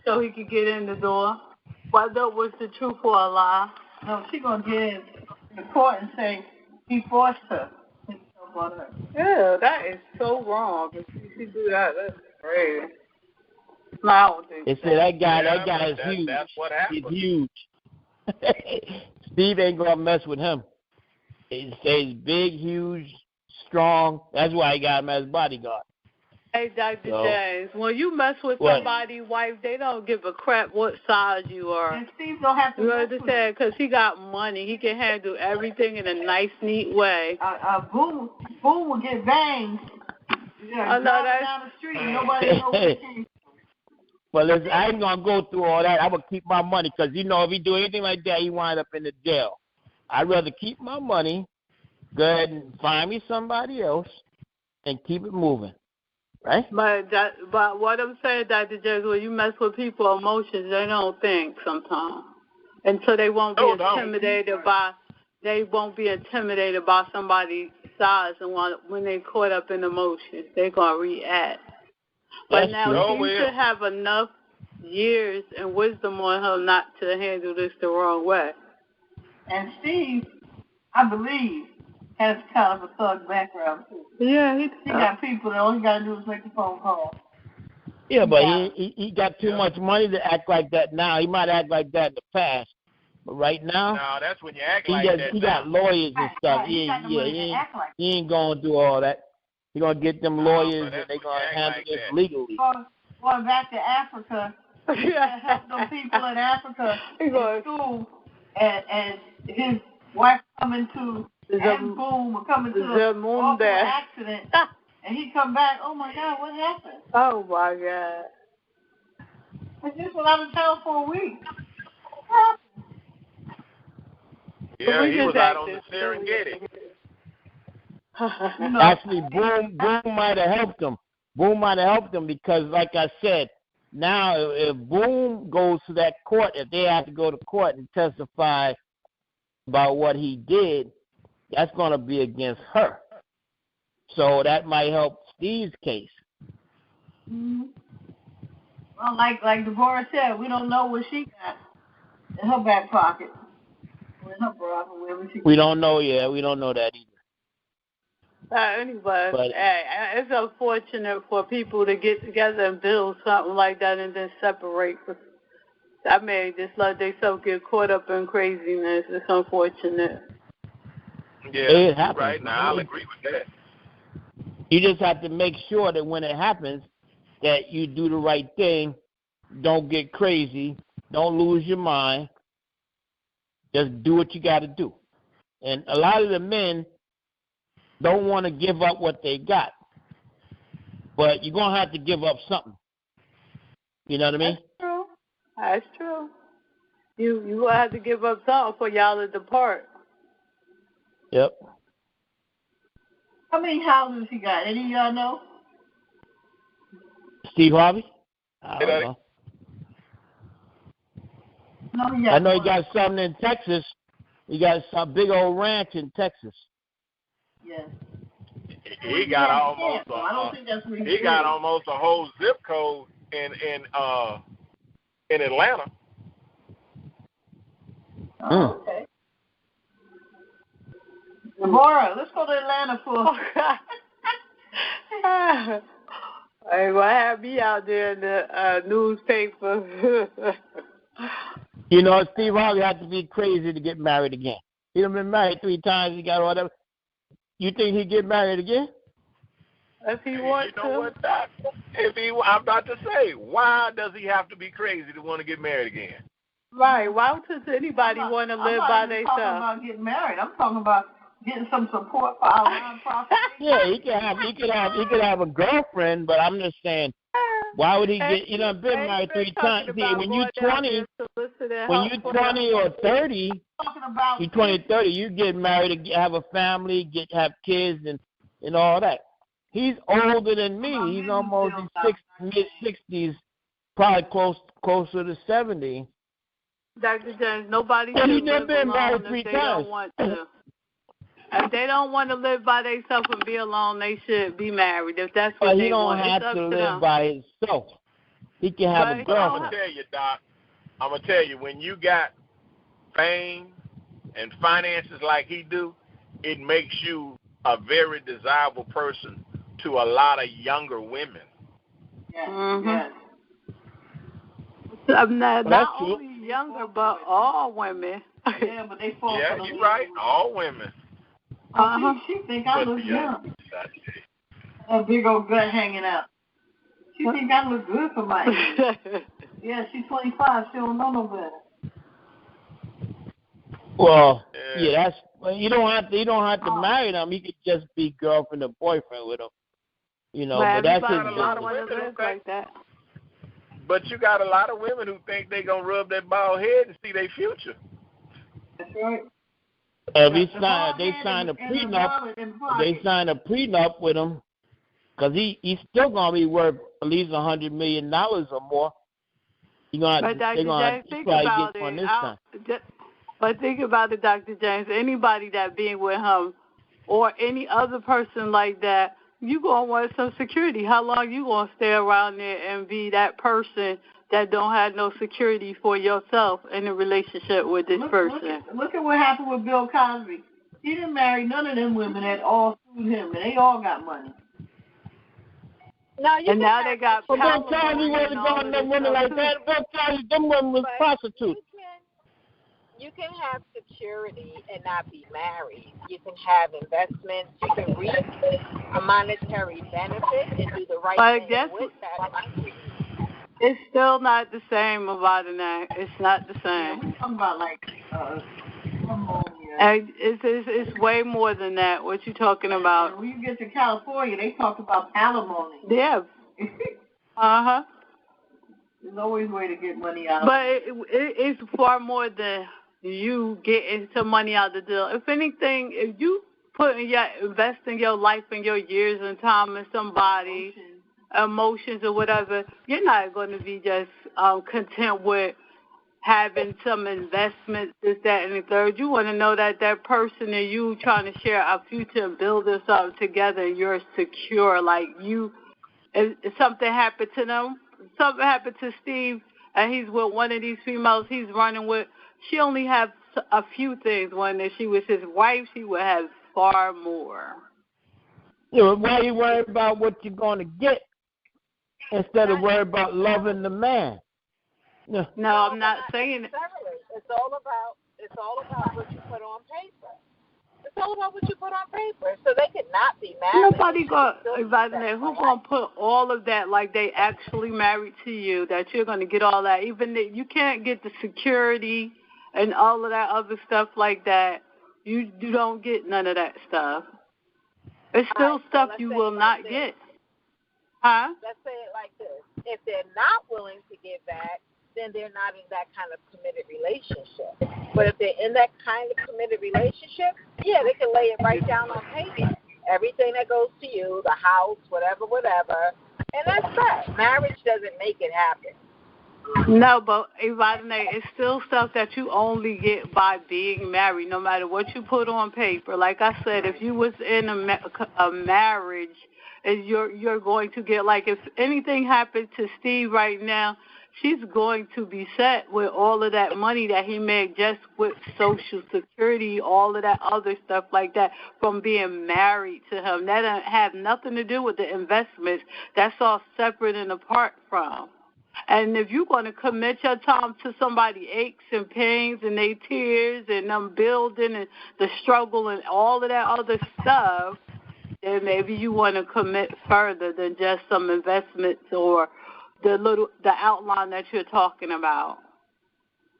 so he could get in the door. Whether it was the truth or a lie. No, she's going to get in the court and say he forced her. Yeah, that is so wrong. If she do that, that's crazy. No, I don't think they say that guy is huge. That's what happened. He's huge. Steve ain't going to mess with him. He says big, huge, strong. That's why he got him as bodyguard. Hey, Dr. James, when you mess with somebody's wife, they don't give a crap what size you are. And Steve don't have to. You understand? Because he got money. He can handle everything in a nice, neat way. Boom will get banged. Yeah, down the street. Nobody knows what he came. Well, listen, I ain't going to go through all that. I'm going to keep my money because, if he do anything like that, he wind up in the jail. I'd rather keep my money, go ahead and find me somebody else, and keep it moving. Right? But what I'm saying, Dr. James, when you mess with people's emotions, they don't think sometimes. And so they won't be intimidated by somebody's size, and when they caught up in emotions, they're going to react. But now you should have enough years and wisdom on her not to handle this the wrong way. And Steve, I believe, has kind of a thug background too. Yeah, he got people that all he got to do is make a phone call. Yeah, but he got too much money to act like that now. He might act like that in the past, but right now, no, that's when you act like that. He got lawyers and stuff. He ain't going to do all that. He's going to get them lawyers and they're going to handle this legally. Going back to Africa, help them people in Africa in school, and his wife coming to the awful accident. and he come back. Oh my God, what happened? Oh my God. I just went out of town for a week. Yeah, he was out on the Serengeti. Actually, Boom might have helped him. Boom might have helped him because, like I said, now if Boom goes to that court, if they have to go to court and testify about what he did, that's going to be against her. So that might help Steve's case. Mm-hmm. Well, like Deborah said, we don't know what she got in her back pocket. Or in her bra, wherever she we don't know yet. We don't know that either. Anyway, it's unfortunate for people to get together and build something like that and then separate. I mean, just let themselves get caught up in craziness. It's unfortunate. Yeah, it happens. Right now, I'll agree with that. You just have to make sure that when it happens, that you do the right thing. Don't get crazy. Don't lose your mind. Just do what you got to do. And a lot of the men don't want to give up what they got. But you're going to have to give up something. You know what I mean? That's true. That's true. You will have to give up something for y'all to depart. Yep. How many houses he got? Any of y'all know? Steve Harvey? I don't know. No, I know he got something in Texas. He got some big old ranch in Texas. Yes. He got almost I don't think that's what he got almost a whole zip code in Atlanta. Oh, okay. Deborah, let's go to Atlanta for. Hey, what have me out there in the newspaper? You know, Steve Harvey had to be crazy to get married again. He done been married 3 times. He got all that. You think he'd get married again? If he wants to. You know what, Doc? I'm about to say, why does he have to be crazy to want to get married again? Right. Why does anybody want to live by themselves? I'm not talking about getting married. I'm talking about getting some support for our nonprofit. Yeah, he could have a girlfriend, but I'm just saying, why would he get? You know, been married 3 times. See, when you're 20, or 30, you're 20, 30, you get married, have a family, have kids, and all that. He's older than me. He's almost in mid-60s, probably closer to 70. Dr. James, nobody should live alone if they don't want to. If they don't want to live by themselves and be alone, they should be married. If that's what they want, he don't have to live by himself. He can have a girlfriend. I'm gonna tell you, Doc. I'm gonna tell you, when you got fame and finances like he do, it makes you a very desirable person to a lot of younger women. Yeah. Mm-hmm. Yes. Not only younger, but all women. Yeah, but they fall. Yeah, you're right. All women. She think I look young. A big old gut hanging out. She think I look good for my age. Yeah, she's 25. She don't know no better. Well, yeah, that's. You don't have to marry them. You could just be girlfriend or boyfriend with them. You know, but that's his business. Like that. But you got a lot of women who think they gonna rub that bald head and see their future. That's right. They signed a prenup. They signed a prenup with him because he's still gonna be worth at least $100 million or more. They're gonna get one this time. But think about it, Dr. James. Anybody that being with him or any other person like that, you gonna want some security. How long you gonna stay around there and be that person that don't have no security for yourself in a relationship with this person? Look at what happened with Bill Cosby. He didn't marry none of them women that all sued him, and they all got money. No, and now they got power. Bill Cosby wasn't going to women like that. Bill Cosby, them women was prostitutes. You can have security and not be married. You can have investments. You can reap a monetary benefit and do the right thing with that money. It's still not the same about that. It's not the same. We're talking about like pneumonia And it's way more than that. What you talking about? When you get to California, they talk about alimony. Yeah. Uh-huh. There's always a way to get money out of it. But it's far more than you getting some money out of the deal. If anything, if you investing your life and your years and time in somebody, emotions or whatever, you're not going to be just content with having some investments, this, that, and the third. You want to know that person and you trying to share a future and building something together, and you're secure. Like if something happened to them, something happened to Steve, and he's with one of these females he's running with, she only have a few things. When if she was his wife, she would have far more. Why you worry about what you're going to get instead of worry about loving the man? No, I'm not saying it. It's all about what you put on paper. It's all about what you put on paper. So they could not be married. Nobody who's gonna put all of that like they actually married to you, that you're gonna get all that. Even if you can't get the security and all of that other stuff like that. You don't get none of that stuff. It's still stuff you will not get. Huh? Let's say it like this. If they're not willing to give back, then they're not in that kind of committed relationship. But if they're in that kind of committed relationship, yeah, they can lay it right down on paper. Everything that goes to you, the house, whatever, and that's that. Marriage doesn't make it happen. No, but Ivana, it's still stuff that you only get by being married, no matter what you put on paper. Like I said, if you was in a marriage, you're going to get, like, if anything happened to Steve right now, she's going to be set with all of that money that he made just with Social Security, all of that other stuff like that from being married to him. That doesn't have nothing to do with the investments. That's all separate and apart from. And if you're going to commit your time to somebody aches and pains and they tears and them building and the struggle and all of that other stuff, then maybe you want to commit further than just some investments or the outline that you're talking about.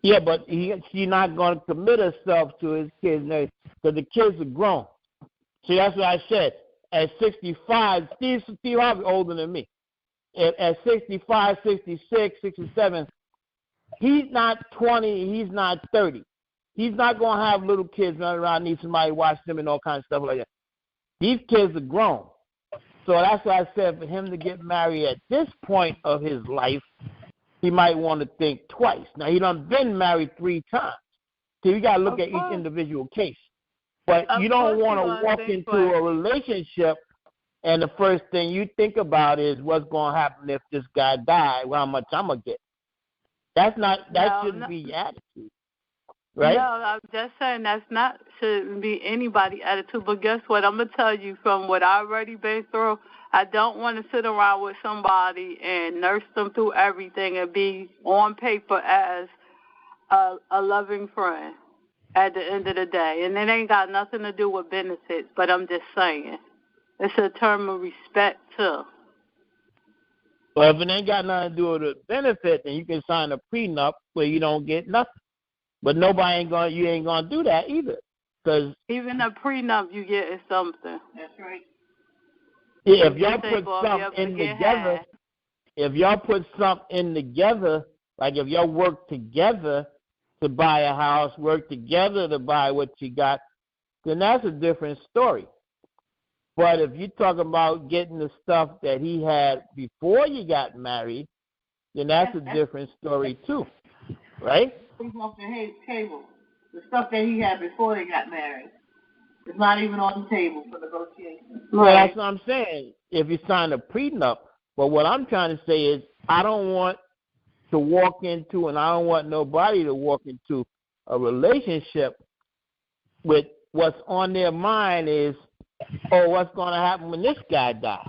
Yeah, but she's not going to commit herself to his kids because the kids are grown. See, that's what I said. At 65, Steve Harvey older than me. At 65, 66, 67, he's not 20, he's not 30. He's not going to have little kids running around, need somebody to watch them and all kinds of stuff like that. These kids are grown. So that's why I said for him to get married at this point of his life, he might want to think twice. Now, he done been married 3 times. So you got to look at each individual case. But you don't want to walk into a relationship and the first thing you think about is what's going to happen if this guy died, how much I'm going to get. That shouldn't be your attitude, right? No, I'm just saying shouldn't be anybody's attitude. But guess what? I'm going to tell you from what I've already been through, I don't want to sit around with somebody and nurse them through everything and be on paper as a loving friend at the end of the day. And it ain't got nothing to do with benefits, but I'm just saying. It's a term of respect, too. Well, if it ain't got nothing to do with the benefit, then you can sign a prenup where you don't get nothing. But you ain't gonna do that either, because even a prenup you get is something. That's right. Yeah, if y'all put something in together, like if y'all work together to buy a house, work together to buy what you got, then that's a different story. But if you're talking about getting the stuff that he had before you got married, then that's a different story too, right? He's off the table. The stuff that he had before they got married is not even on the table for negotiation. Well, that's what I'm saying. If you sign a prenup, but what I'm trying to say is I don't want to walk into, and I don't want nobody to walk into a relationship with what's on their mind is, what's going to happen when this guy dies?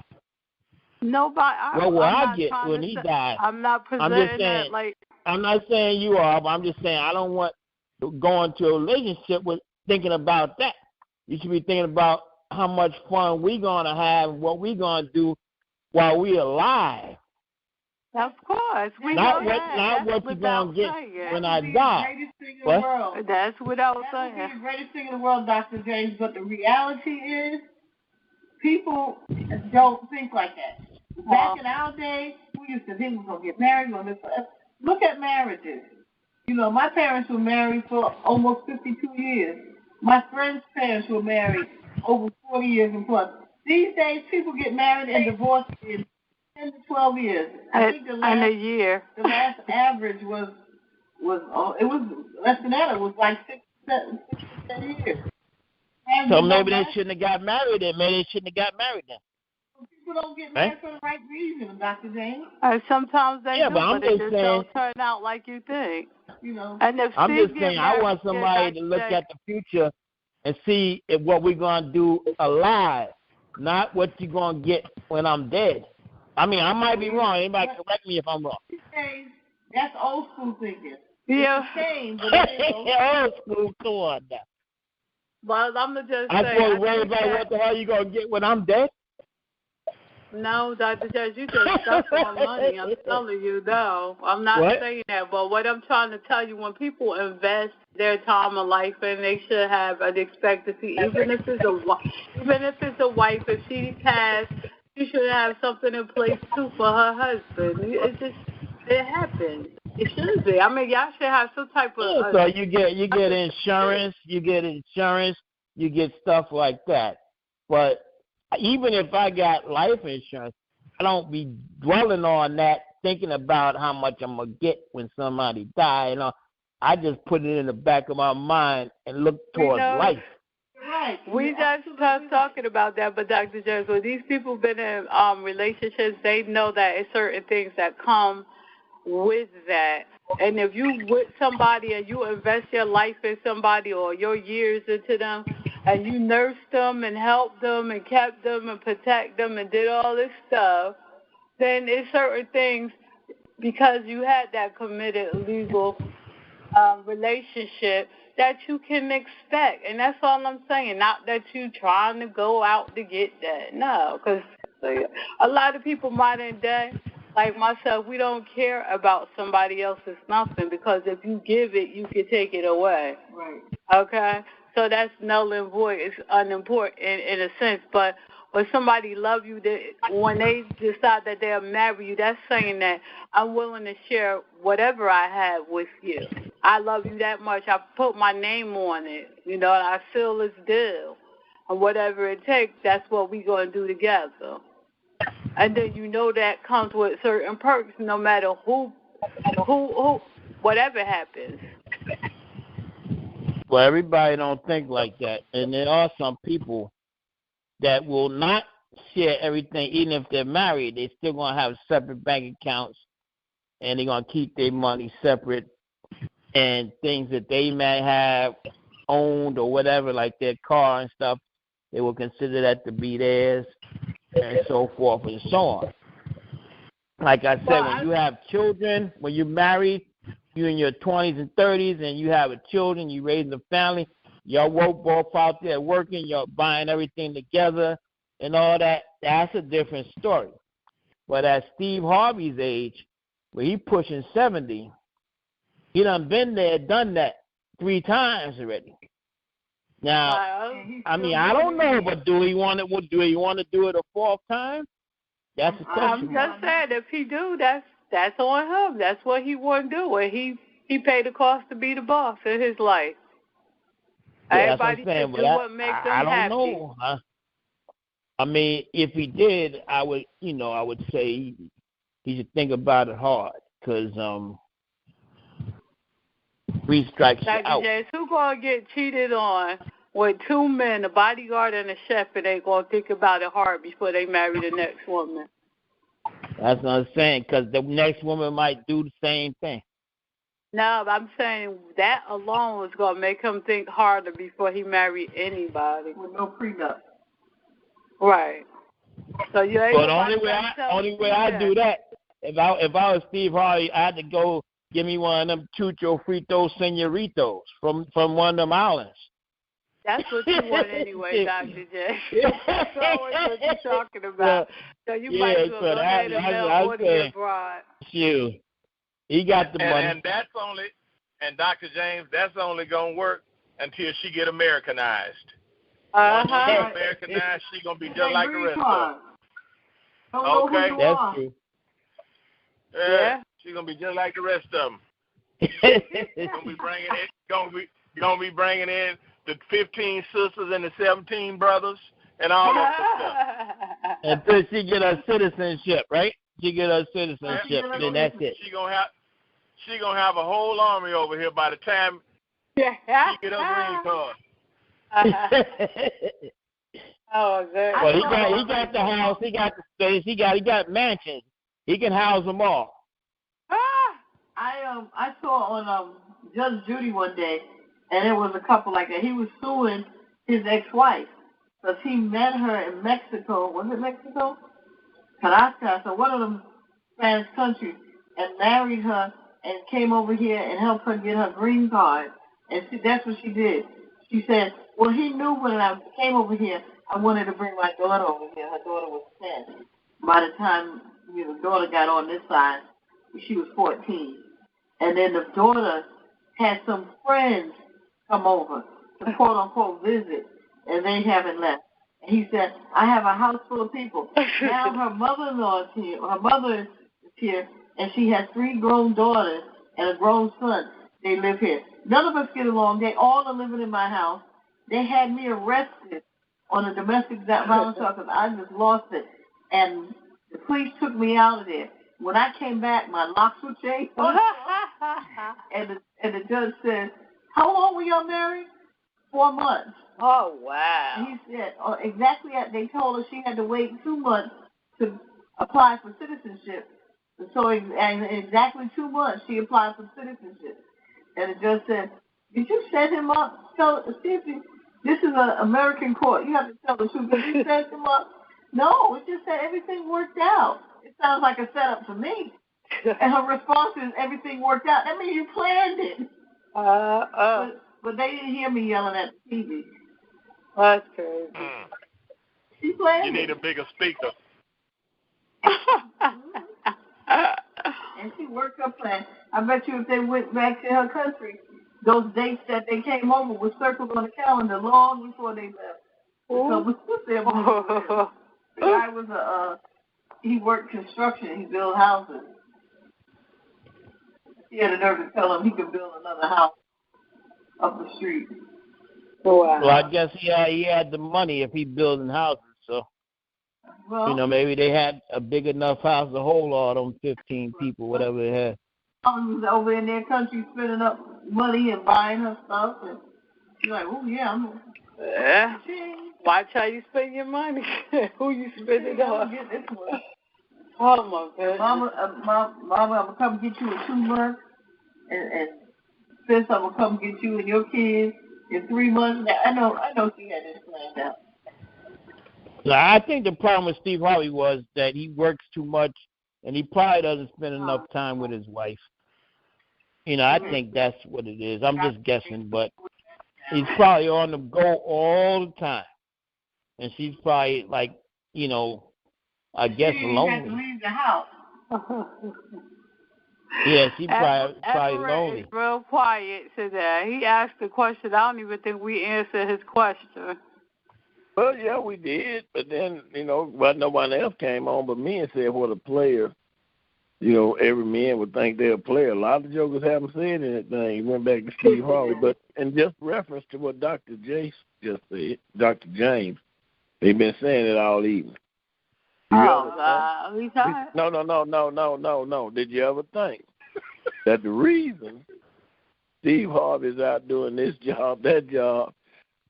Nobody. What will I get when he dies? I'm not presenting that like. I'm not saying you are, but I'm just saying I don't want to go into a relationship with thinking about that. You should be thinking about how much fun we're going to have and what we're going to do while we're alive. Of course. Not what you're going to get when I die. The greatest thing in the world. That's what I was saying. That would be the greatest thing in the world, Dr. James. But the reality is, people don't think like that. Back in our day, we used to think we were going to get married. Look at marriages. You know, my parents were married for almost 52 years. My friends' parents were married over 40 years and plus. These days, people get married and divorced in 10 to 12 years. I think the last average was it was less than that. It was like 6 to 7 years. And so maybe they shouldn't have got married then. Maybe they shouldn't have got married then. People don't get married for the right reason, Dr. James. Sometimes they do, but it just don't turn out like you think. You know. And if I'm just saying, I want somebody to look at the future and see if what we're going to do alive, not what you're going to get when I'm dead. I mean, I might be wrong. Anybody correct me if I'm wrong. That's old school thinking. Yeah. It's a shame, but it is old school. Come on now. Well, I'm going to just I say. supposed to worry about what the hell you going to get when I'm dead? No, Dr. Judge, you just stuck on money. I'm telling you, though. I'm not saying that. But what I'm trying to tell you, when people invest their time and life, and they should have an expectancy, even if it's a wife, if she passed, she should have something in place, too, for her husband. It happens. It should be. I mean, y'all should have some type of... So you get insurance, you get stuff like that. But even if I got life insurance, I don't be dwelling on that, thinking about how much I'm going to get when somebody dies. You know, I just put it in the back of my mind and look towards life. Right. We just started talking about that, but Dr. Jones, when these people been in relationships, they know that it's certain things that come with that. And if you with somebody and you invest your life in somebody or your years into them, and you nursed them and helped them and kept them and protect them and did all this stuff, then it's certain things, because you had that committed legal relationship, that you can expect. And that's all I'm saying. Not that you trying to go out to get that. No, because a lot of people modern day, like myself, we don't care about somebody else's nothing, because if you give it, you can take it away. Right. Okay? So that's null and void. It's unimportant in a sense. But when somebody love you, when they decide that they'll marry you, that's saying that I'm willing to share whatever I have with you. I love you that much. I put my name on it. You know, I seal this deal. And whatever it takes, that's what we're going to do together. And then you know that comes with certain perks, no matter who, whatever happens. Well, everybody don't think like that. And there are some people that will not share everything, even if they're married. They're still going to have separate bank accounts, and they're going to keep their money separate. And things that they may have owned or whatever, like their car and stuff, they will consider that to be theirs, and so forth and so on. Like I said, when you have children, when you're married, you're in your 20s and 30s, and you have children, you're raising a family, y'all both out there working, y'all buying everything together and all that, that's a different story. But at Steve Harvey's age, where he pushing 70, he done been there, done that 3 times already. Now, I mean, I don't know, but do he want to do it a 4th time? That's the question. I'm just saying, if he do, that's on him. That's what he want to do. And he paid the cost to be the boss in his life. Yeah, everybody should do what makes them happy. I don't know. I mean, if he did, I would say he should think about it hard, because 3 strikes you out. James, who gonna get cheated on with 2 men, a bodyguard and a chef, and they gonna think about it hard before they marry the next woman? That's what I'm saying, because the next woman might do the same thing. No, but I'm saying that alone is going to make him think harder before he marry anybody. With no prenup. Right. So you ain't. But the only way I do that, if I was Steve Harvey, I had to go give me one of them Chucho Fritos Senoritos from one of them islands. That's what you want anyway, Dr. J. That's always what you're talking about. So you might as well go ahead and order your bride. Shoot. He got the money. And Dr. James, that's only gonna work until she get Americanized. Uh-huh. Once she get Americanized, she gonna be just like the rest of them. Okay, that's true. Yeah, she's gonna be just like the rest of them. Gonna be bringing in the 15 sisters and the 17 brothers and all that stuff. Until she get her citizenship, right? She get her citizenship, then that's it. She gonna have a whole army over here by the time she get her green card. Oh, good. Well, he got the house, he got the space, he got mansions. He can house them all. I saw on Judge Judy one day, and it was a couple like that. He was suing his ex-wife because he met her in Mexico. Was it Mexico? Caracas, or one of them Spanish countries, and married her and came over here and helped her get her green card. And that's what she did. She said, well, he knew when I came over here, I wanted to bring my daughter over here. Her daughter was 10. By the time the daughter got on this side, she was 14. And then the daughter had some friends come over to quote-unquote visit, and they haven't left. And he said, I have a house full of people. Now her mother-in-law is here. Her mother is here, and she has 3 grown daughters and a grown son. They live here. None of us get along. They all are living in my house. They had me arrested on a domestic violence charge because I just lost it. And the police took me out of there. When I came back, my locks were changed. and the judge said, how long were y'all married? 4 months. Oh, wow. And he said, exactly, they told her she had to wait 2 months to apply for citizenship. And so in exactly 2 months, she applied for citizenship. And the judge said, did you set him up? This is an American court. You have to tell the truth. Did you set him up? No, it just said everything worked out. It sounds like a setup to me. And her response is, everything worked out. That means you planned it. But they didn't hear me yelling at the TV. That's crazy. She planned it. You need a bigger speaker. And she worked her plan. I bet you if they went back to her country, those dates that they came over were circled on the calendar long before they left. The guy was he worked construction. He built houses. He had a nerve to tell him he could build another house up the street. Wow. Well, I guess he had the money if he building houses, so. Well, maybe they had a big enough house to hold all them 15 people, whatever they had. was over in their country spending up money and buying her stuff. And she's like, oh, yeah. Watch how you spend your money. Who you spend it on. Get this one. Oh, my goodness. Mama, I'm going to come get you in 2 months. And sis, I'm going to come get you and your kids in 3 months. I know she had this planned out. I think the problem with Steve Harvey was that he works too much, and he probably doesn't spend enough time with his wife. I think that's what it is. I'm just guessing, but he's probably on the go all the time. And she's probably like, I guess lonely. She had to leave the house. Yeah, she probably lonely. Is real quiet today. He asked a question. I don't even think we answered his question. Well, yeah, we did, but then, well, nobody else came on but me and said what a player, every man would think they're a player. A lot of jokers haven't said anything. He went back to Steve Harvey, but in just reference to what Dr. Jace just said, Dr. James, they've been saying it all evening. He's not. No. Did you ever think that the reason Steve Harvey's out doing this job, that job,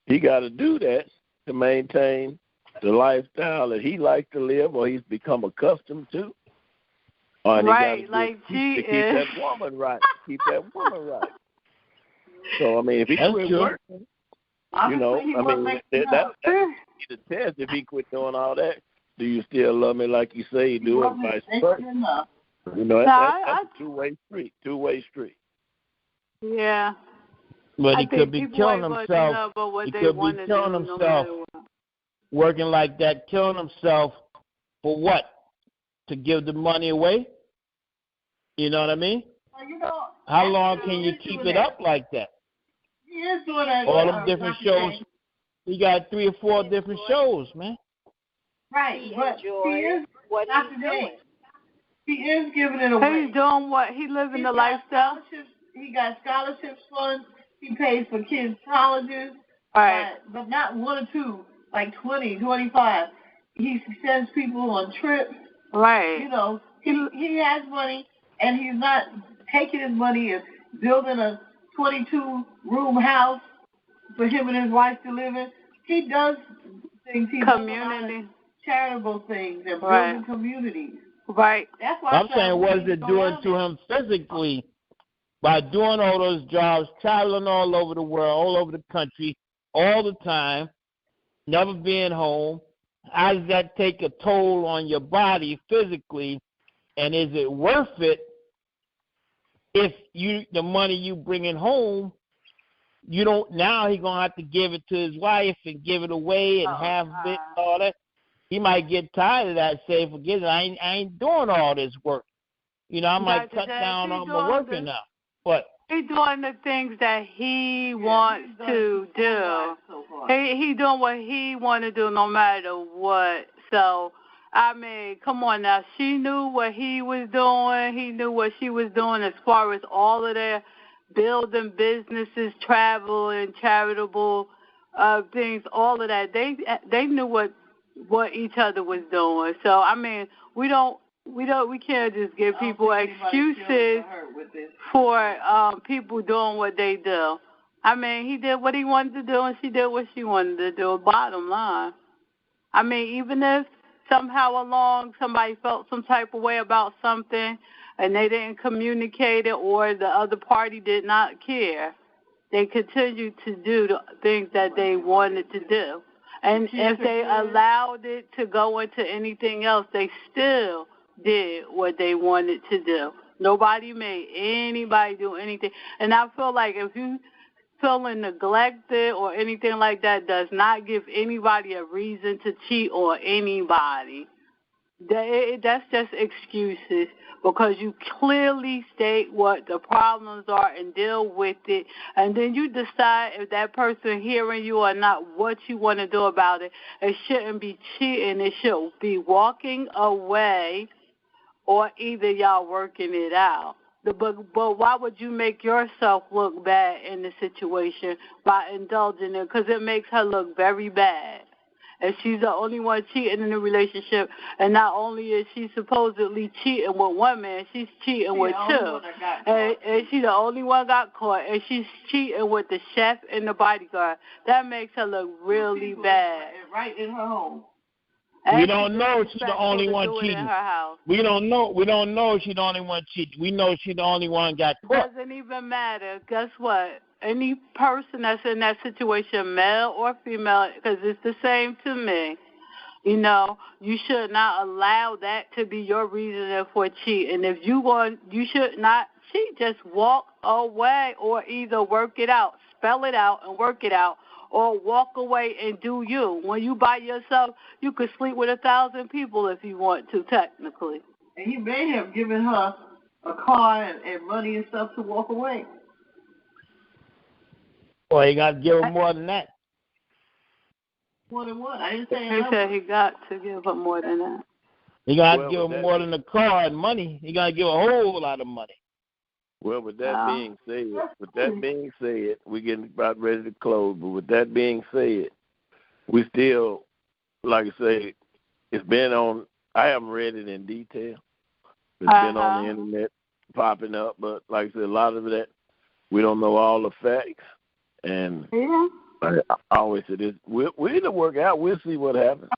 he got to do that to maintain the lifestyle that he likes to live or he's become accustomed to? Right, like she to keep that woman right. So, if he quit working, that's the test. If he quit doing all that, do you still love me like you say you do, and vice versa? That's a two-way street. Yeah. But he could be killing himself. He could be killing himself, working like that, killing himself for what? To give the money away? You know what I mean? How long can you keep it up like that? He is doing that. All them different shows. He got 3 or 4 different shows, man. Right, He but enjoys what he's doing. He is giving it away. He's doing what? He living the lifestyle. He got scholarships funds. He pays for kids' colleges. Right. But not 1 or 2, like 20, 25. He sends people on trips. Right. You know, he has money, and he's not taking his money and building a 22-room house for him and his wife to live in. He does things. He community. does charitable things and building communities. Right. That's why I'm saying, what is it doing to him physically by doing all those jobs, traveling all over the world, all over the country, all the time, never being home? How does that take a toll on your body physically? And is it worth it if the money you bringing home, you don't, now he's going to have to give it to his wife and give it away and have it and all that. He might get tired of that, say, forget it, I ain't doing all this work. You know, I might cut down on my working now. But he's doing the things that he wants to do. He doing what he want to do no matter what. So, I mean, come on now. She knew what he was doing. He knew what she was doing as far as all of their building businesses, traveling, charitable things, all of that. They knew what each other was doing. So, I mean, we can't just give people excuses for people doing what they do. I mean, he did what he wanted to do, and she did what she wanted to do, bottom line. I mean, even if somehow along somebody felt some type of way about something and they didn't communicate it or the other party did not care, they continued to do the things that they wanted to do. And if they allowed it to go into anything else, they still did what they wanted to do. Nobody made anybody do anything. And I feel like if you feeling neglected or anything like that, does not give anybody a reason to cheat on anybody. That's just excuses, because you clearly state what the problems are and deal with it, and then you decide if that person hearing you or not, what you want to do about it. It shouldn't be cheating. It should be walking away, or either y'all working it out. But why would you make yourself look bad in the situation by indulging it? Because it makes her look very bad. And she's the only one cheating in the relationship. And not only is she supposedly cheating with one man, she's cheating with 2. And she's the only one got caught. And she's cheating with the chef and the bodyguard. That makes her look really bad. Right in her home. We don't know she's the only one cheating. We don't know she's the only one cheating. We know she's the only one got caught. Doesn't even matter. Guess what? Any person that's in that situation, male or female, because it's the same to me, you know, you should not allow that to be your reason for cheating. If you should not cheat. Just walk away, or either work it out, spell it out and work it out, or walk away and do you. When you by yourself, you could sleep with 1,000 people if you want to, technically. And he may have given her a car and money and stuff to walk away. Well, you got to give her more than that. More than what? I didn't say He said he got to give her more than that. You got to give her more than the car and money. You got to give her a whole lot of money. Well, with that being said, we're getting about ready to close. But with that being said, we still, like I say, it's been on. I haven't read it in detail. It's been on the internet popping up, but like I said, a lot of that we don't know all the facts. And I always say this: we'll either work out. We'll see what happens.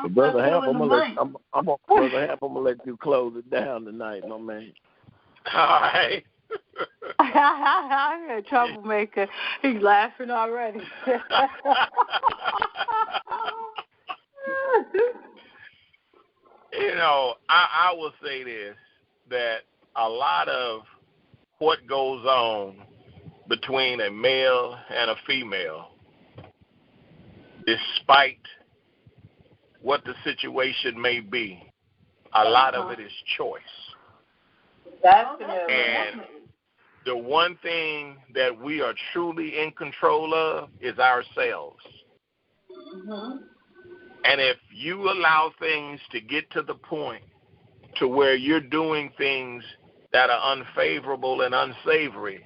But Brother Hamp, I'm gonna let you close it down tonight, my man. All right. I'm a troublemaker. He's laughing already. You know, I will say this, that a lot of what goes on between a male and a female, despite what the situation may be, a lot of it is choice. Definitely. the one thing that we are truly in control of is ourselves. Mm-hmm. And if you allow things to get to the point to where you're doing things that are unfavorable and unsavory,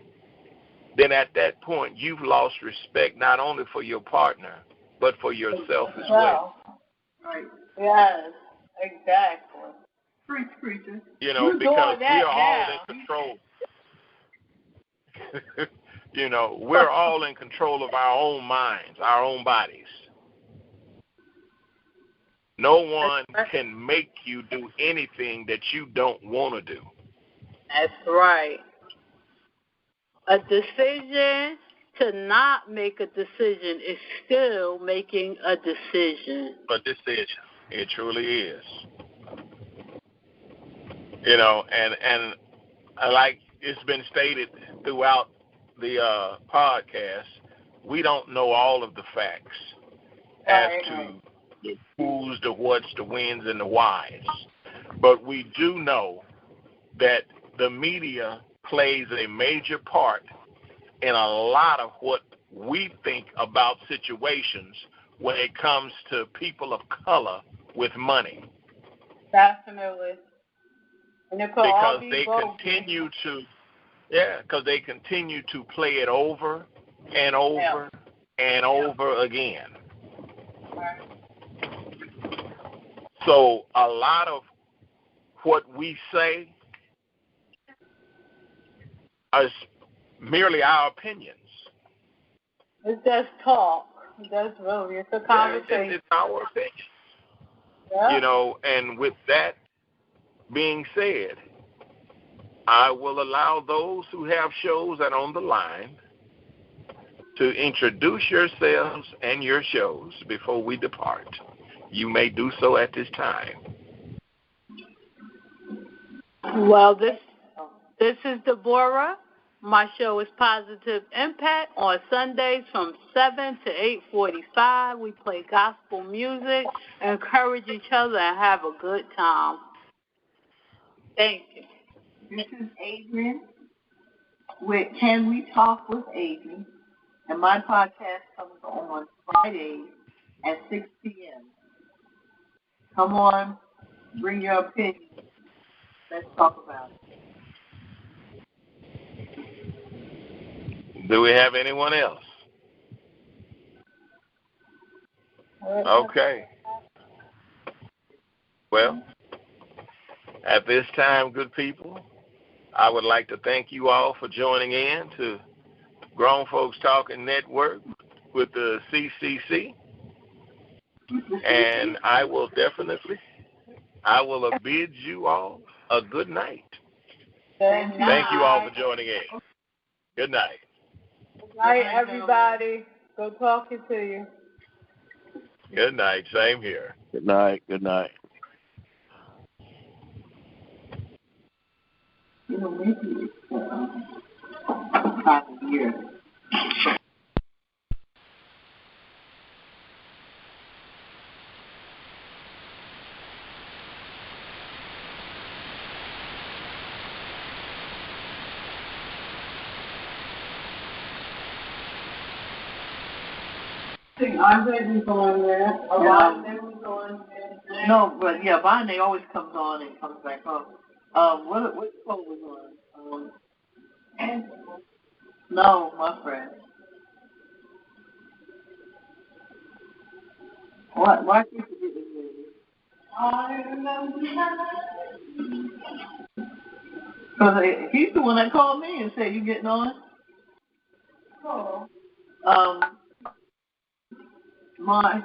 then at that point you've lost respect not only for your partner, but for yourself as well. Right. Yes, exactly. Preach, preacher. You know, because we are all in control. You know, we're all in control of our own minds, our own bodies. No one can make you do anything that you don't want to do. That's right. A decision to not make a decision is still making a decision. A decision. It truly is. You know, and like it's been stated throughout the podcast, we don't know all of the facts as to the who's, the what's, the whens, and the whys. But we do know that the media plays a major part in a lot of what we think about situations when it comes to people of color with money. Definitely. And because they continue to play it over and over and over again. Right. So a lot of what we say is merely our opinions. It's just talk. That's really, it's a conversation. It's our opinion. Yeah. You know, and with that being said, I will allow those who have shows that are on the line to introduce yourselves and your shows before we depart. You may do so at this time. Well, this is Deborah. My show is Positive Impact on Sundays from 7 to 8:45. We play gospel music, encourage each other, and have a good time. Thank you. This is Adrian with Can We Talk with Adrian, and my podcast comes on Fridays at 6 p.m. Come on, bring your opinion. Let's talk about it. Do we have anyone else? Okay. Well, at this time, good people, I would like to thank you all for joining in to Grown Folks Talking Network with the CCC. And I will bid you all a good night. Thank you all for joining in. Good night. Good night, everybody. Go talking to you. Good night. Same here. Good night. Good night. You know, maybe it's time of year. Andre was on there. Bonnie was on there. No, but yeah, Bonnie always comes on and comes back on. What show was on? No, my friend. Why can't you get this movie? I remember. Because he's the one that called me and said, "You getting on?" Oh. My